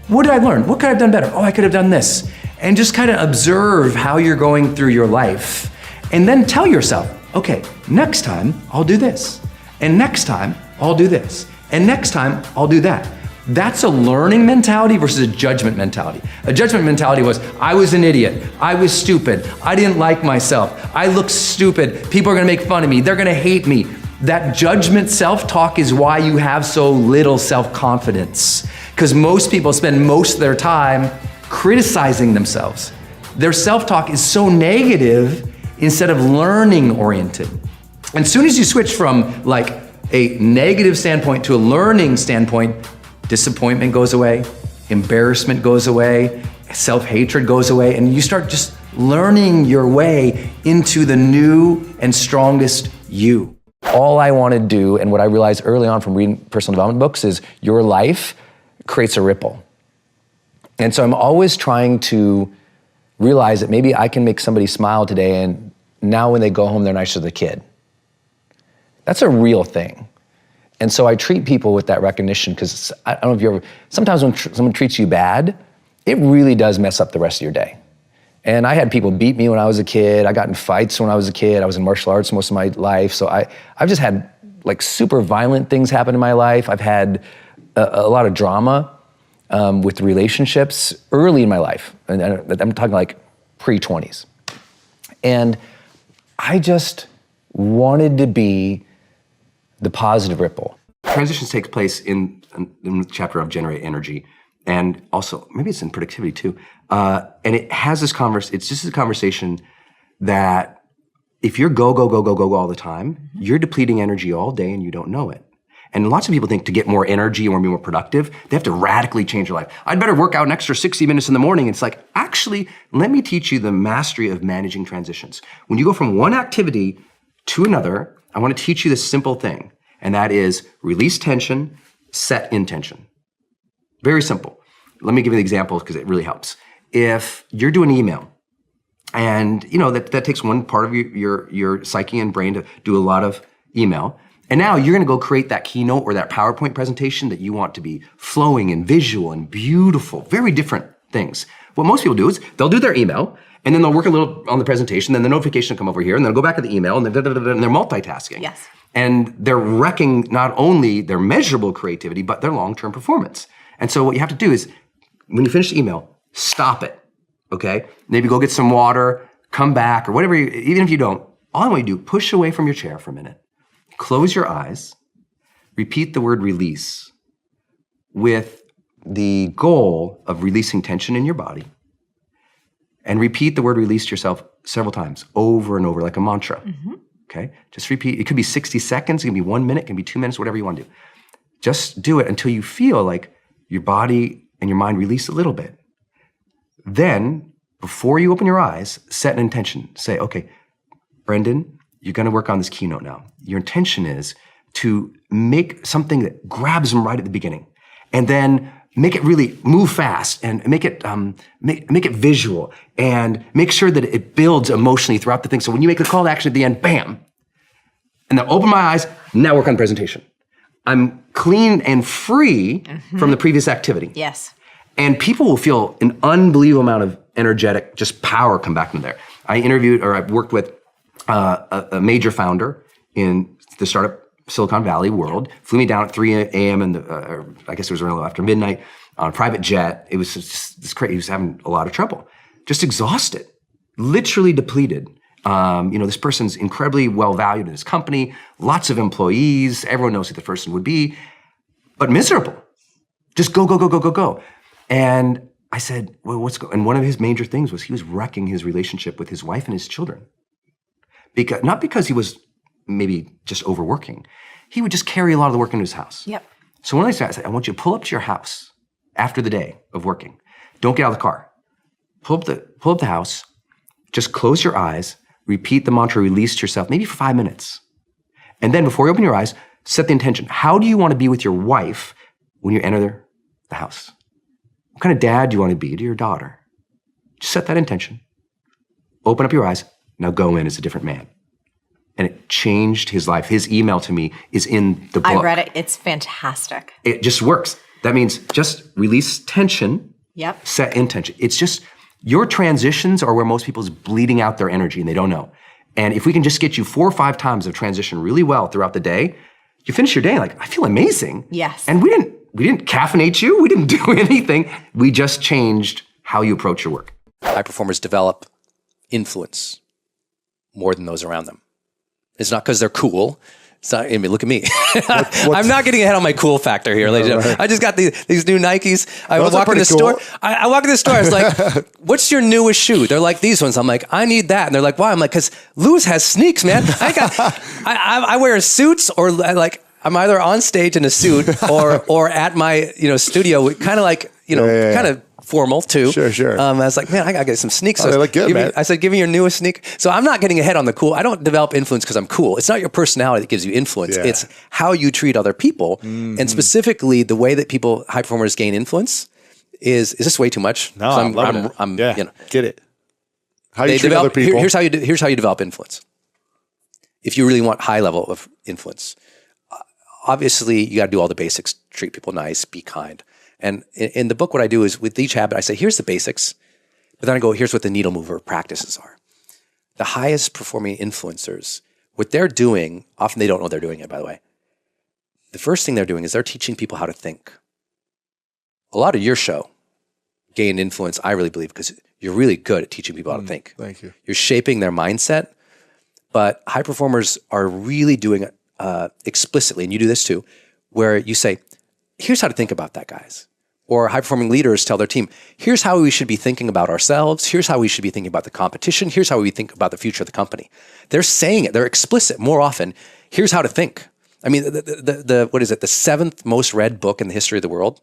What did I learn? What could I have done better? Oh, I could have done this. And just kind of observe how you're going through your life. And then tell yourself, okay, next time I'll do this. And next time I'll do this. And next time I'll do that. That's a learning mentality versus a judgment mentality. A judgment mentality was, I was an idiot. I was stupid. I didn't like myself. I look stupid. People are gonna make fun of me. They're gonna hate me. That judgment self-talk is why you have so little self-confidence. Because most people spend most of their time criticizing themselves. Their self-talk is so negative instead of learning oriented. And as soon as you switch from a negative standpoint to a learning standpoint, disappointment goes away, embarrassment goes away, self-hatred goes away, and you start just learning your way into the new and strongest you. All I want to do, and what I realized early on from reading personal development books, is your life creates a ripple. And so I'm always trying to realize that maybe I can make somebody smile today, and now when they go home, they're nicer to the kid. That's a real thing. And so I treat people with that recognition, because I don't know if you ever, sometimes when someone treats you bad, it really does mess up the rest of your day. And I had people beat me when I was a kid. I got in fights when I was a kid. I was in martial arts most of my life. So I've just had super violent things happen in my life. I've had a lot of drama with relationships early in my life. And I'm talking pre-20s. And I just wanted to be the positive ripple. Transitions takes place in the chapter of Generate Energy, and also maybe it's in productivity too. And it has this it's just a conversation that if you're go all the time, you're depleting energy all day and you don't know it. And lots of people think to get more energy or be more productive, they have to radically change their life. I'd better work out an extra 60 minutes in the morning. It's actually, let me teach you the mastery of managing transitions. When you go from one activity to another, I want to teach you this simple thing, and that is release tension, set intention. Very simple. Let me give you the example because it really helps. If you're doing email, and that takes one part of your psyche and brain to do a lot of email, and now you're gonna go create that keynote or that PowerPoint presentation that you want to be flowing and visual and beautiful, very different things. What most people do is they'll do their email, and then they'll work a little on the presentation, then the notification will come over here, and then they'll go back to the email, and they're multitasking. Yes. And they're wrecking not only their measurable creativity, but their long-term performance. And so what you have to do is, when you finish the email, stop it, okay? Maybe go get some water, come back, or whatever, even if you don't, all I want you to do, push away from your chair for a minute, close your eyes, repeat the word release with the goal of releasing tension in your body, and repeat the word release to yourself several times, over and over, like a mantra. Okay? Just repeat. It could be 60 seconds, it can be 1 minute, it can be 2 minutes, whatever you want to do. Just do it until you feel like your body and your mind release a little bit. Then, before you open your eyes, set an intention. Say, okay, Brendon, you're going to work on this keynote now. Your intention is to make something that grabs them right at the beginning, and then make it really move fast, and make it make it visual, and make sure that it builds emotionally throughout the thing. So when you make a call to action at the end, bam, and then open my eyes. Now work on the presentation. I'm clean and free from the previous activity. Yes. And people will feel an unbelievable amount of energetic, just power come back from there. I worked with a major founder in the startup Silicon Valley world, flew me down at 3 a.m. I guess it was around after midnight on a private jet. It was just this crazy. He was having a lot of trouble, just exhausted, literally depleted. This person's incredibly well valued in his company, lots of employees, everyone knows who the person would be, but miserable. Just go. And I said, well, what's going on? And one of his major things was he was wrecking his relationship with his wife and his children. Not because he was maybe just overworking. He would just carry a lot of the work into his house. Yep. So one of these guys, I said, I want you to pull up to your house after the day of working. Don't get out of the car. Pull up the house, just close your eyes, repeat the mantra, release to yourself, maybe for 5 minutes. And then before you open your eyes, set the intention. How do you want to be with your wife when you enter the house? What kind of dad do you want to be to your daughter? Just set that intention. Open up your eyes. Now go in as a different man. And it changed his life. His email to me is in the book. I read it. It's fantastic. It just works. That means just release tension, Yep. set intention. It's just, your transitions are where most people's bleeding out their energy and they don't know. And if we can just get you 4 or 5 times of transition really well throughout the day, you finish your day like, I feel amazing. Yes. And we didn't caffeinate you. We didn't do anything. We just changed how you approach your work. High performers develop influence more than those around them. It's not because they're cool. It's not, I mean, look at me. I'm not getting ahead on my cool factor here, ladies and gentlemen. I just got these new Nikes. I walk in the store. I walk in the store. I was like, what's your newest shoe? They're like, these ones. I'm like, I need that. And they're like, why? I'm like, because Lewis has sneaks, man. I wear suits, or like, I'm either on stage in a suit or at my studio, kind of like, kind of formal too. Sure. I was like, man, I gotta get some sneaks. Oh, they look good, man. I said, give me your newest sneak. So I'm not getting ahead on the cool. I don't develop influence because I'm cool. It's not your personality that gives you influence. Yeah. It's how you treat other people. And specifically the way that high performers gain influence is this way too much? No, I'm loving it. Get it. How you treat other people. Here's how you develop influence. If you really want high level of influence, obviously you got to do all the basics, treat people nice, be kind. And in the book, what I do is with each habit, I say, here's the basics, but then I go, here's what the needle mover practices are. The highest performing influencers, what they're doing, often they don't know they're doing it, by the way. The first thing they're doing is they're teaching people how to think. A lot of your show gained influence, I really believe, because you're really good at teaching people how to think. Thank you. You're shaping their mindset, but high performers are really doing it explicitly, and you do this too, where you say, here's how to think about that, guys. Or high-performing leaders tell their team, here's how we should be thinking about ourselves. Here's how we should be thinking about the competition. Here's how we think about the future of the company. They're saying it. They're explicit more often. Here's how to think. I mean, what is it? The 7th most read book in the history of the world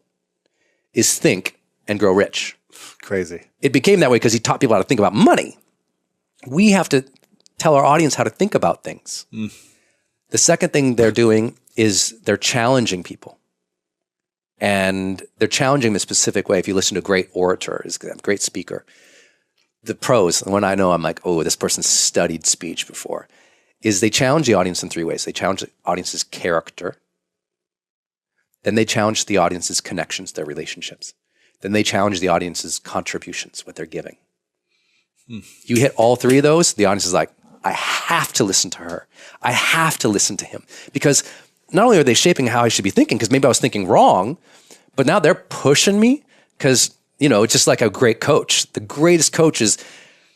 is Think and Grow Rich. Crazy. It became that way because he taught people how to think about money. We have to tell our audience how to think about things. The second thing they're doing is they're challenging people. And they're challenging in a specific way. If you listen to a great orator, a great speaker, the pros, and when I know I'm like, oh, this person's studied speech before, is they challenge the audience in 3 ways. They challenge the audience's character. Then they challenge the audience's connections, their relationships. Then they challenge the audience's contributions, what they're giving. You hit all 3 of those, the audience is like, I have to listen to her. I have to listen to him. Because not only are they shaping how I should be thinking, because maybe I was thinking wrong, but now they're pushing me because, it's just like a great coach. The greatest coaches,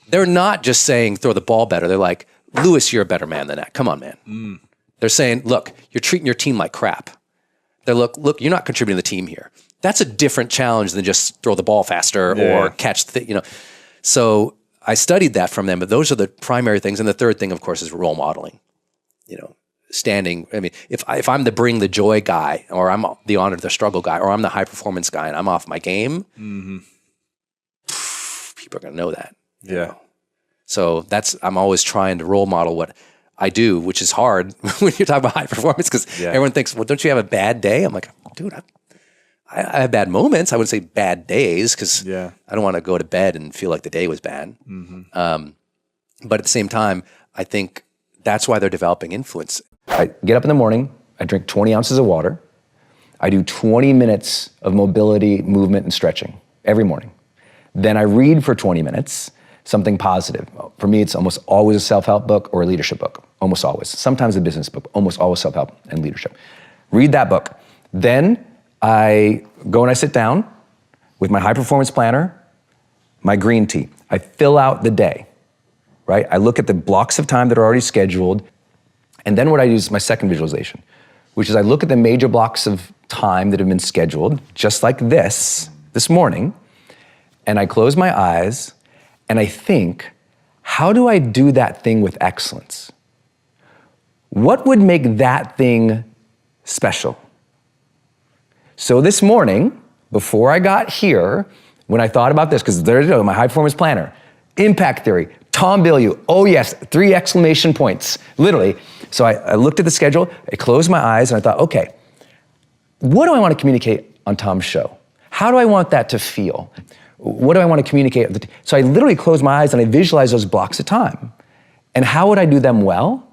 they're not just saying throw the ball better. They're like, Lewis, you're a better man than that. Come on, man. They're saying, look, you're treating your team like crap. They're look, you're not contributing to the team here. That's a different challenge than just throw the ball faster or catch the, So I studied that from them, but those are the primary things. And the third thing, of course, is role modeling. Standing. I mean, if I'm the bring the joy guy, or I'm the honor the struggle guy, or I'm the high performance guy, and I'm off my game, people are going to know that. Yeah. So I'm always trying to role model what I do, which is hard when you're talking about high performance, because everyone thinks, well, don't you have a bad day? I'm like, dude, I have bad moments. I wouldn't say bad days, because I don't want to go to bed and feel like the day was bad. But at the same time, I think that's why they're developing influence. I get up in the morning, I drink 20 ounces of water, I do 20 minutes of mobility, movement, and stretching every morning. Then I read for 20 minutes, something positive. For me, it's almost always a self-help book or a leadership book, almost always. Sometimes a business book, almost always self-help and leadership. Read that book. Then I go and I sit down with my high performance planner, my green tea. I fill out the day, right? I look at the blocks of time that are already scheduled. And then what I do is my second visualization, which is I look at the major blocks of time that have been scheduled, just like this morning, and I close my eyes and I think, how do I do that thing with excellence? What would make that thing special? So this morning, before I got here, when I thought about this, because there you go, my high performance planner, impact theory, Tom Bilyeu, oh yes, 3 exclamation points, literally. So I looked at the schedule, I closed my eyes, and I thought, okay, what do I want to communicate on Tom's show? How do I want that to feel? What do I want to communicate? So I literally closed my eyes and I visualized those blocks of time. And how would I do them well?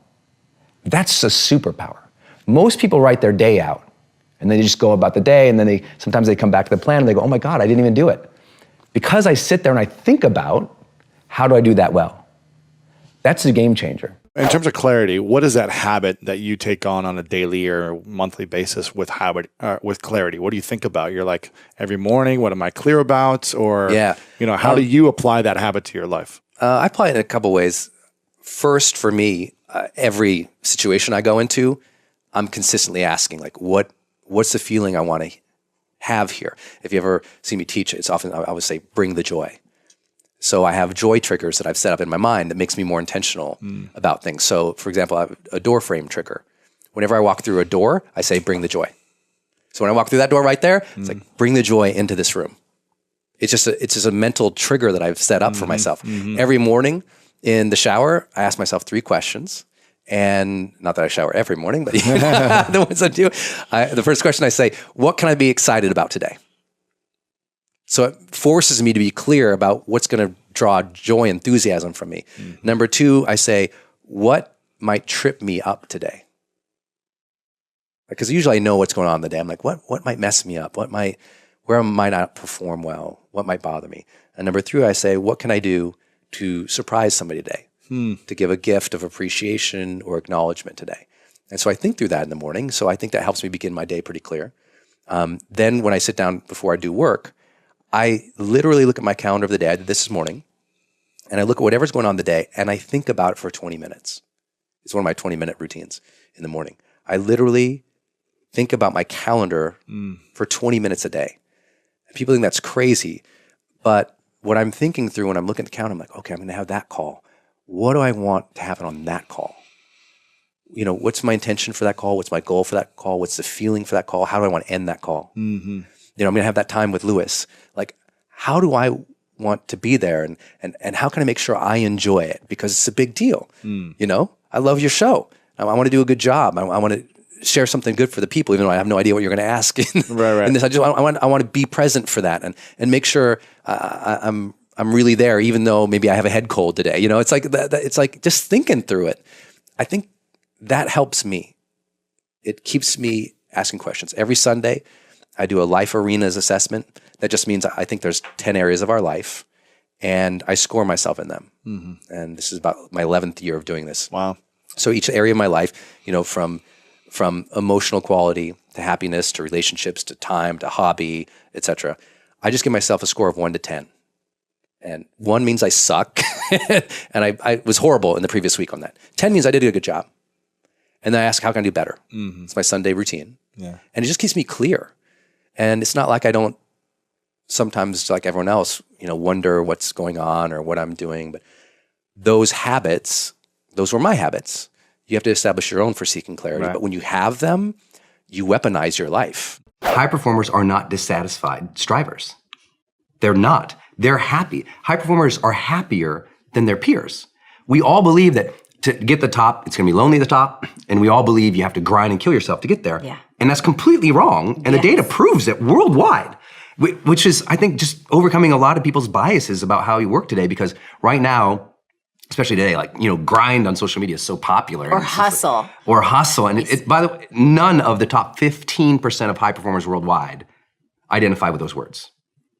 That's a superpower. Most people write their day out, and then they just go about the day, and then sometimes they come back to the plan and they go, oh my God, I didn't even do it. Because I sit there and I think about, how do I do that well? That's a game changer. In terms of clarity, what is that habit that you take on a daily or monthly basis with clarity? What do you think about? You're like, every morning, what am I clear about? Or, how do you apply that habit to your life? I apply it in a couple ways. First, for me, every situation I go into, I'm consistently asking, like, what's the feeling I want to have here? If you ever see me teach, it's often, I would say, bring the joy. So I have joy triggers that I've set up in my mind that makes me more intentional about things. So for example, I have a door frame trigger. Whenever I walk through a door, I say, bring the joy. So when I walk through that door right there, it's like, bring the joy into this room. It's just a mental trigger that I've set up for myself. Every morning in the shower, I ask myself 3 questions. And not that I shower every morning, but the ones I do. The first question I say, what can I be excited about today? So it forces me to be clear about what's going to draw joy, enthusiasm from me. Number 2, I say, what might trip me up today? Because usually I know what's going on in the day. I'm like, what might mess me up? Where might I not perform well? What might bother me? And number 3, I say, what can I do to surprise somebody today? To give a gift of appreciation or acknowledgement today. And so I think through that in the morning. So I think that helps me begin my day pretty clear. Then when I sit down before I do work, I literally look at my calendar of the day. I did this morning, and I look at whatever's going on in the day, and I think about it for 20 minutes. It's one of my 20-minute routines in the morning. I literally think about my calendar for 20 minutes a day. And people think that's crazy, but what I'm thinking through when I'm looking at the calendar, I'm like, okay, I'm going to have that call. What do I want to happen on that call? What's my intention for that call? What's my goal for that call? What's the feeling for that call? How do I want to end that call? I'm going to have that time with Lewis. Like, how do I want to be there? And how can I make sure I enjoy it? Because it's a big deal. I love your show. I want to do a good job. I want to share something good for the people, even though I have no idea what you're going to ask in this. I want to be present for that and make sure I'm really there, even though maybe I have a head cold today. It's like it's like just thinking through it. I think that helps me. It keeps me asking questions. Every Sunday, I do a life arenas assessment. That just means I think there's 10 areas of our life, and I score myself in them. And this is about my 11th year of doing this. Wow. So each area of my life, from emotional quality to happiness to relationships to time to hobby, etc. I just give myself a score of 1 to 10. And 1 means I suck. And I was horrible in the previous week on that. 10 means I did a good job. And then I ask, how can I do better? It's my Sunday routine. Yeah. And it just keeps me clear. And it's not like I don't sometimes, like everyone else, wonder what's going on or what I'm doing. But those habits, those were my habits. You have to establish your own for seeking clarity. Right. But when you have them, you weaponize your life. High performers are not dissatisfied strivers. They're not. They're happy. High performers are happier than their peers. We all believe that to get the top, it's going to be lonely at the top, and we all believe you have to grind and kill yourself to get there. Yeah. And that's completely wrong, and the data proves it worldwide, which is, I think, just overcoming a lot of people's biases about how you work today, because right now, especially today, grind on social media is so popular. Or hustle. Or hustle. And by the way, none of the top 15% of high performers worldwide identify with those words.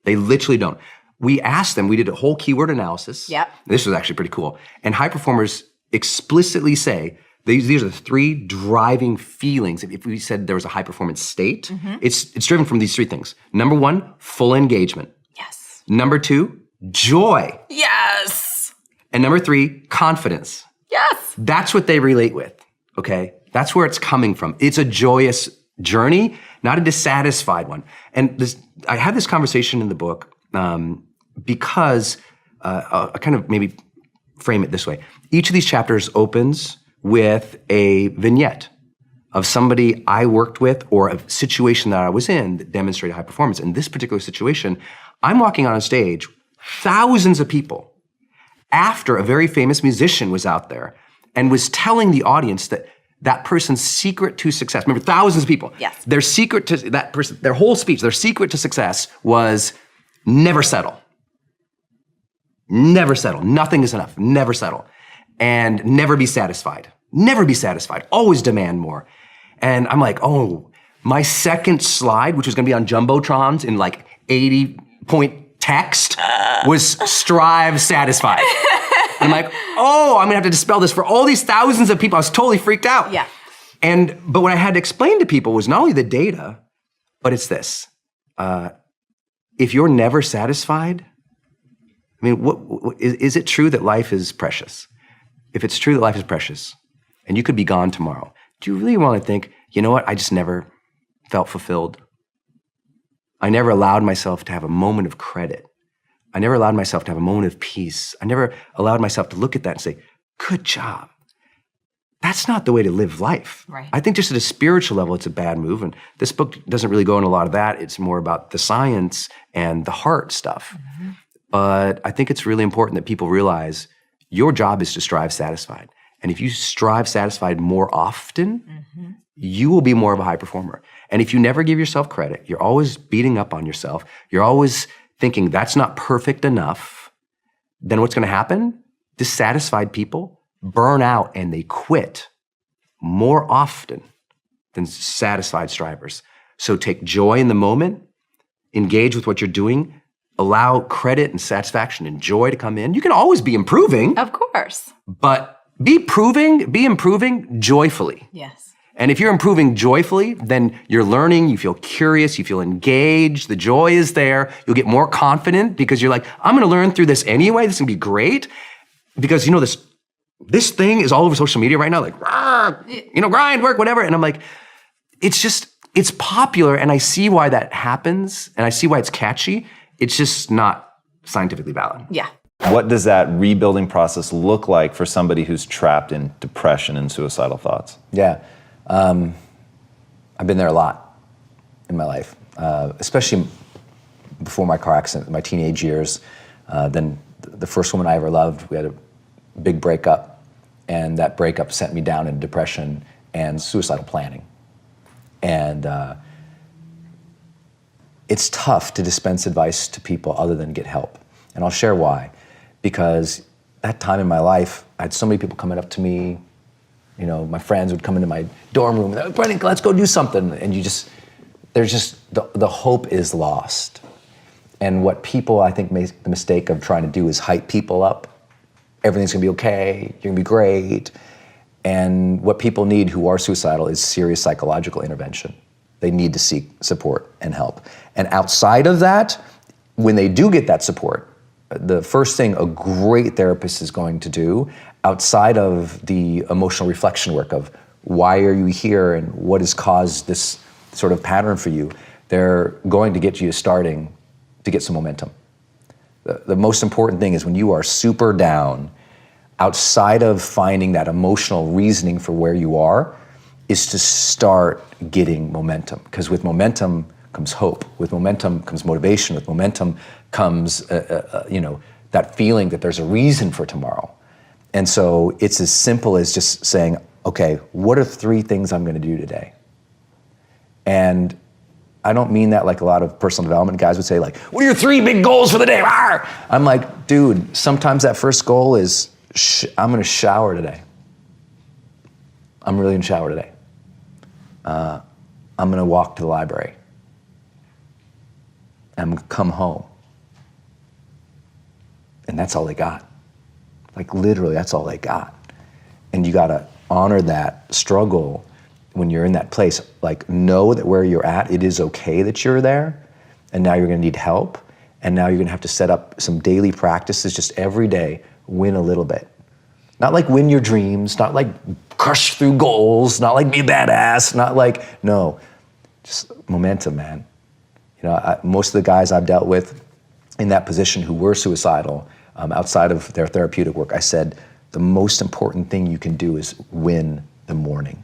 They literally don't. We asked them, we did a whole keyword analysis. Yep. This was actually pretty cool. And high performers explicitly say, these are the 3 driving feelings. If we said there was a high performance state, it's driven from these 3 things. Number 1, full engagement. Yes. Number 2, joy. Yes. And number 3, confidence. Yes. That's what they relate with, okay? That's where it's coming from. It's a joyous journey, not a dissatisfied one. And I had this conversation in the book because I'll kind of maybe frame it this way. Each of these chapters opens with a vignette of somebody I worked with or a situation that I was in that demonstrated high performance. In this particular situation, I'm walking on a stage, thousands of people, after a very famous musician was out there and was telling the audience that person's secret to success, remember, thousands of people, yes. Their secret to that person, their whole speech, their secret to success was never settle. Never settle. Nothing is enough. Never settle. And never be satisfied. Never be satisfied. Always demand more. And I'm like, oh, my second slide, which was gonna be on Jumbotrons in 80-point text, was strive satisfied. And I'm like, oh, I'm gonna have to dispel this for all these thousands of people. I was totally freaked out. Yeah. But what I had to explain to people was not only the data, but it's this. If you're never satisfied, I mean, is it true that life is precious? If it's true that life is precious, and you could be gone tomorrow, do you really want to think, you know what, I just never felt fulfilled? I never allowed myself to have a moment of credit. I never allowed myself to have a moment of peace. I never allowed myself to look at that and say, good job. That's not the way to live life. Right. I think just at a spiritual level, it's a bad move. And this book doesn't really go into a lot of that. It's more about the science and the heart stuff. Mm-hmm. But I think it's really important that people realize your job is to strive satisfied. And if you strive satisfied more often, mm-hmm. you will be more of a high performer. And if you never give yourself credit, you're always beating up on yourself, you're always thinking that's not perfect enough, then what's gonna happen? Dissatisfied people burn out and they quit more often than satisfied strivers. So take joy in the moment, engage with what you're doing, allow credit and satisfaction and joy to come in. You can always be improving. Of course. But be improving joyfully. Yes. And if you're improving joyfully, then you're learning, you feel curious, you feel engaged, the joy is there, you'll get more confident because you're like, I'm gonna learn through this anyway, this is gonna be great. Because this thing is all over social media right now, like, grind, work, whatever. And I'm like, it's popular and I see why that happens and I see why it's catchy. It's just not scientifically valid. Yeah. What does that rebuilding process look like for somebody who's trapped in depression and suicidal thoughts? Yeah. I've been there a lot in my life, especially before my car accident, my teenage years. Then the first woman I ever loved, we had a big breakup, and that breakup sent me down into depression and suicidal planning. And it's tough to dispense advice to people other than get help. And I'll share why. Because that time in my life, I had so many people coming up to me. My friends would come into my dorm room and they're like, Brendon, let's go do something. And the hope is lost. And what people, I think, make the mistake of trying to do is hype people up. Everything's gonna be okay, you're gonna be great. And what people need who are suicidal is serious psychological intervention. They need to seek support and help. And outside of that, when they do get that support, the first thing a great therapist is going to do, outside of the emotional reflection work of why are you here and what has caused this sort of pattern for you, they're going to get you starting to get some momentum. The most important thing is when you are super down, outside of finding that emotional reasoning for where you are, is to start getting momentum. Because with momentum comes hope. With momentum comes motivation. With momentum comes, that feeling that there's a reason for tomorrow. And so it's as simple as just saying, okay, what are 3 things I'm going to do today? And I don't mean that like a lot of personal development guys would say, like, what are your 3 big goals for the day? Arr! I'm like, dude, sometimes that first goal is, I'm going to shower today. I'm really going to shower today. I'm going to walk to the library. I'm going to come home. And that's all they got. Like literally, that's all they got. And you got to honor that struggle when you're in that place. Like, know that where you're at, it is okay that you're there, and now you're going to need help, and now you're going to have to set up some daily practices just every day, win a little bit. Not like win your dreams, not like crush through goals, not like be a badass, not like, no, just momentum, man. Most of the guys I've dealt with in that position who were suicidal, outside of their therapeutic work, I said, the most important thing you can do is win the morning.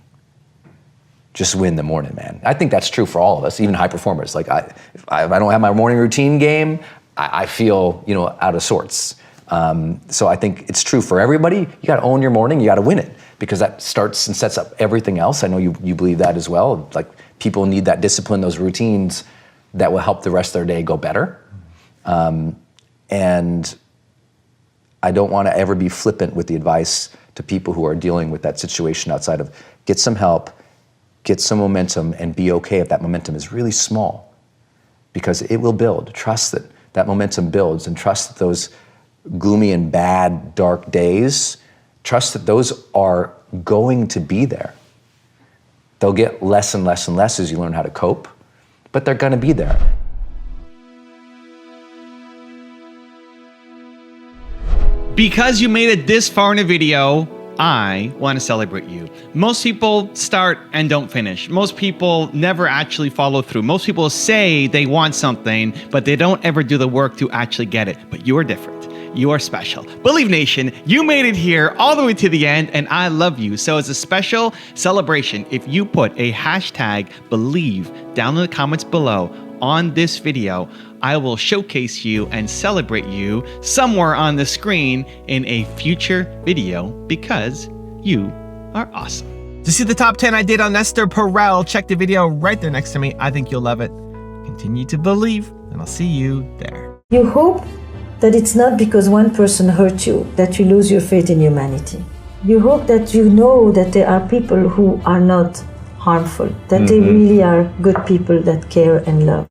Just win the morning, man. I think that's true for all of us, even high performers. Like if I don't have my morning routine game, I feel, out of sorts. So I think it's true for everybody. You got to own your morning. You got to win it, because that starts and sets up everything else. I know you believe that as well. Like, people need that discipline, those routines that will help the rest of their day go better. And I don't want to ever be flippant with the advice to people who are dealing with that situation, outside of get some help, get some momentum, and be okay if that momentum is really small, because it will build. Trust that that momentum builds, and trust that those gloomy and bad, dark days, trust that those are going to be there. They'll get less and less and less as you learn how to cope, but they're going to be there. Because you made it this far in a video, I want to celebrate you. Most people start and don't finish. Most people never actually follow through. Most people say they want something, but they don't ever do the work to actually get it. But you are different. You are special. Believe Nation, you made it here all the way to the end, and I love you. So as a special celebration, if you put a hashtag believe down in the comments below on this video, I will showcase you and celebrate you somewhere on the screen in a future video, because you are awesome. To see the top 10 I did on Esther Perel, check the video right there next to me. I think you'll love it. Continue to believe, and I'll see you there. You hope that it's not because one person hurt you that you lose your faith in humanity. You hope that you know that there are people who are not harmful, that they really are good people that care and love.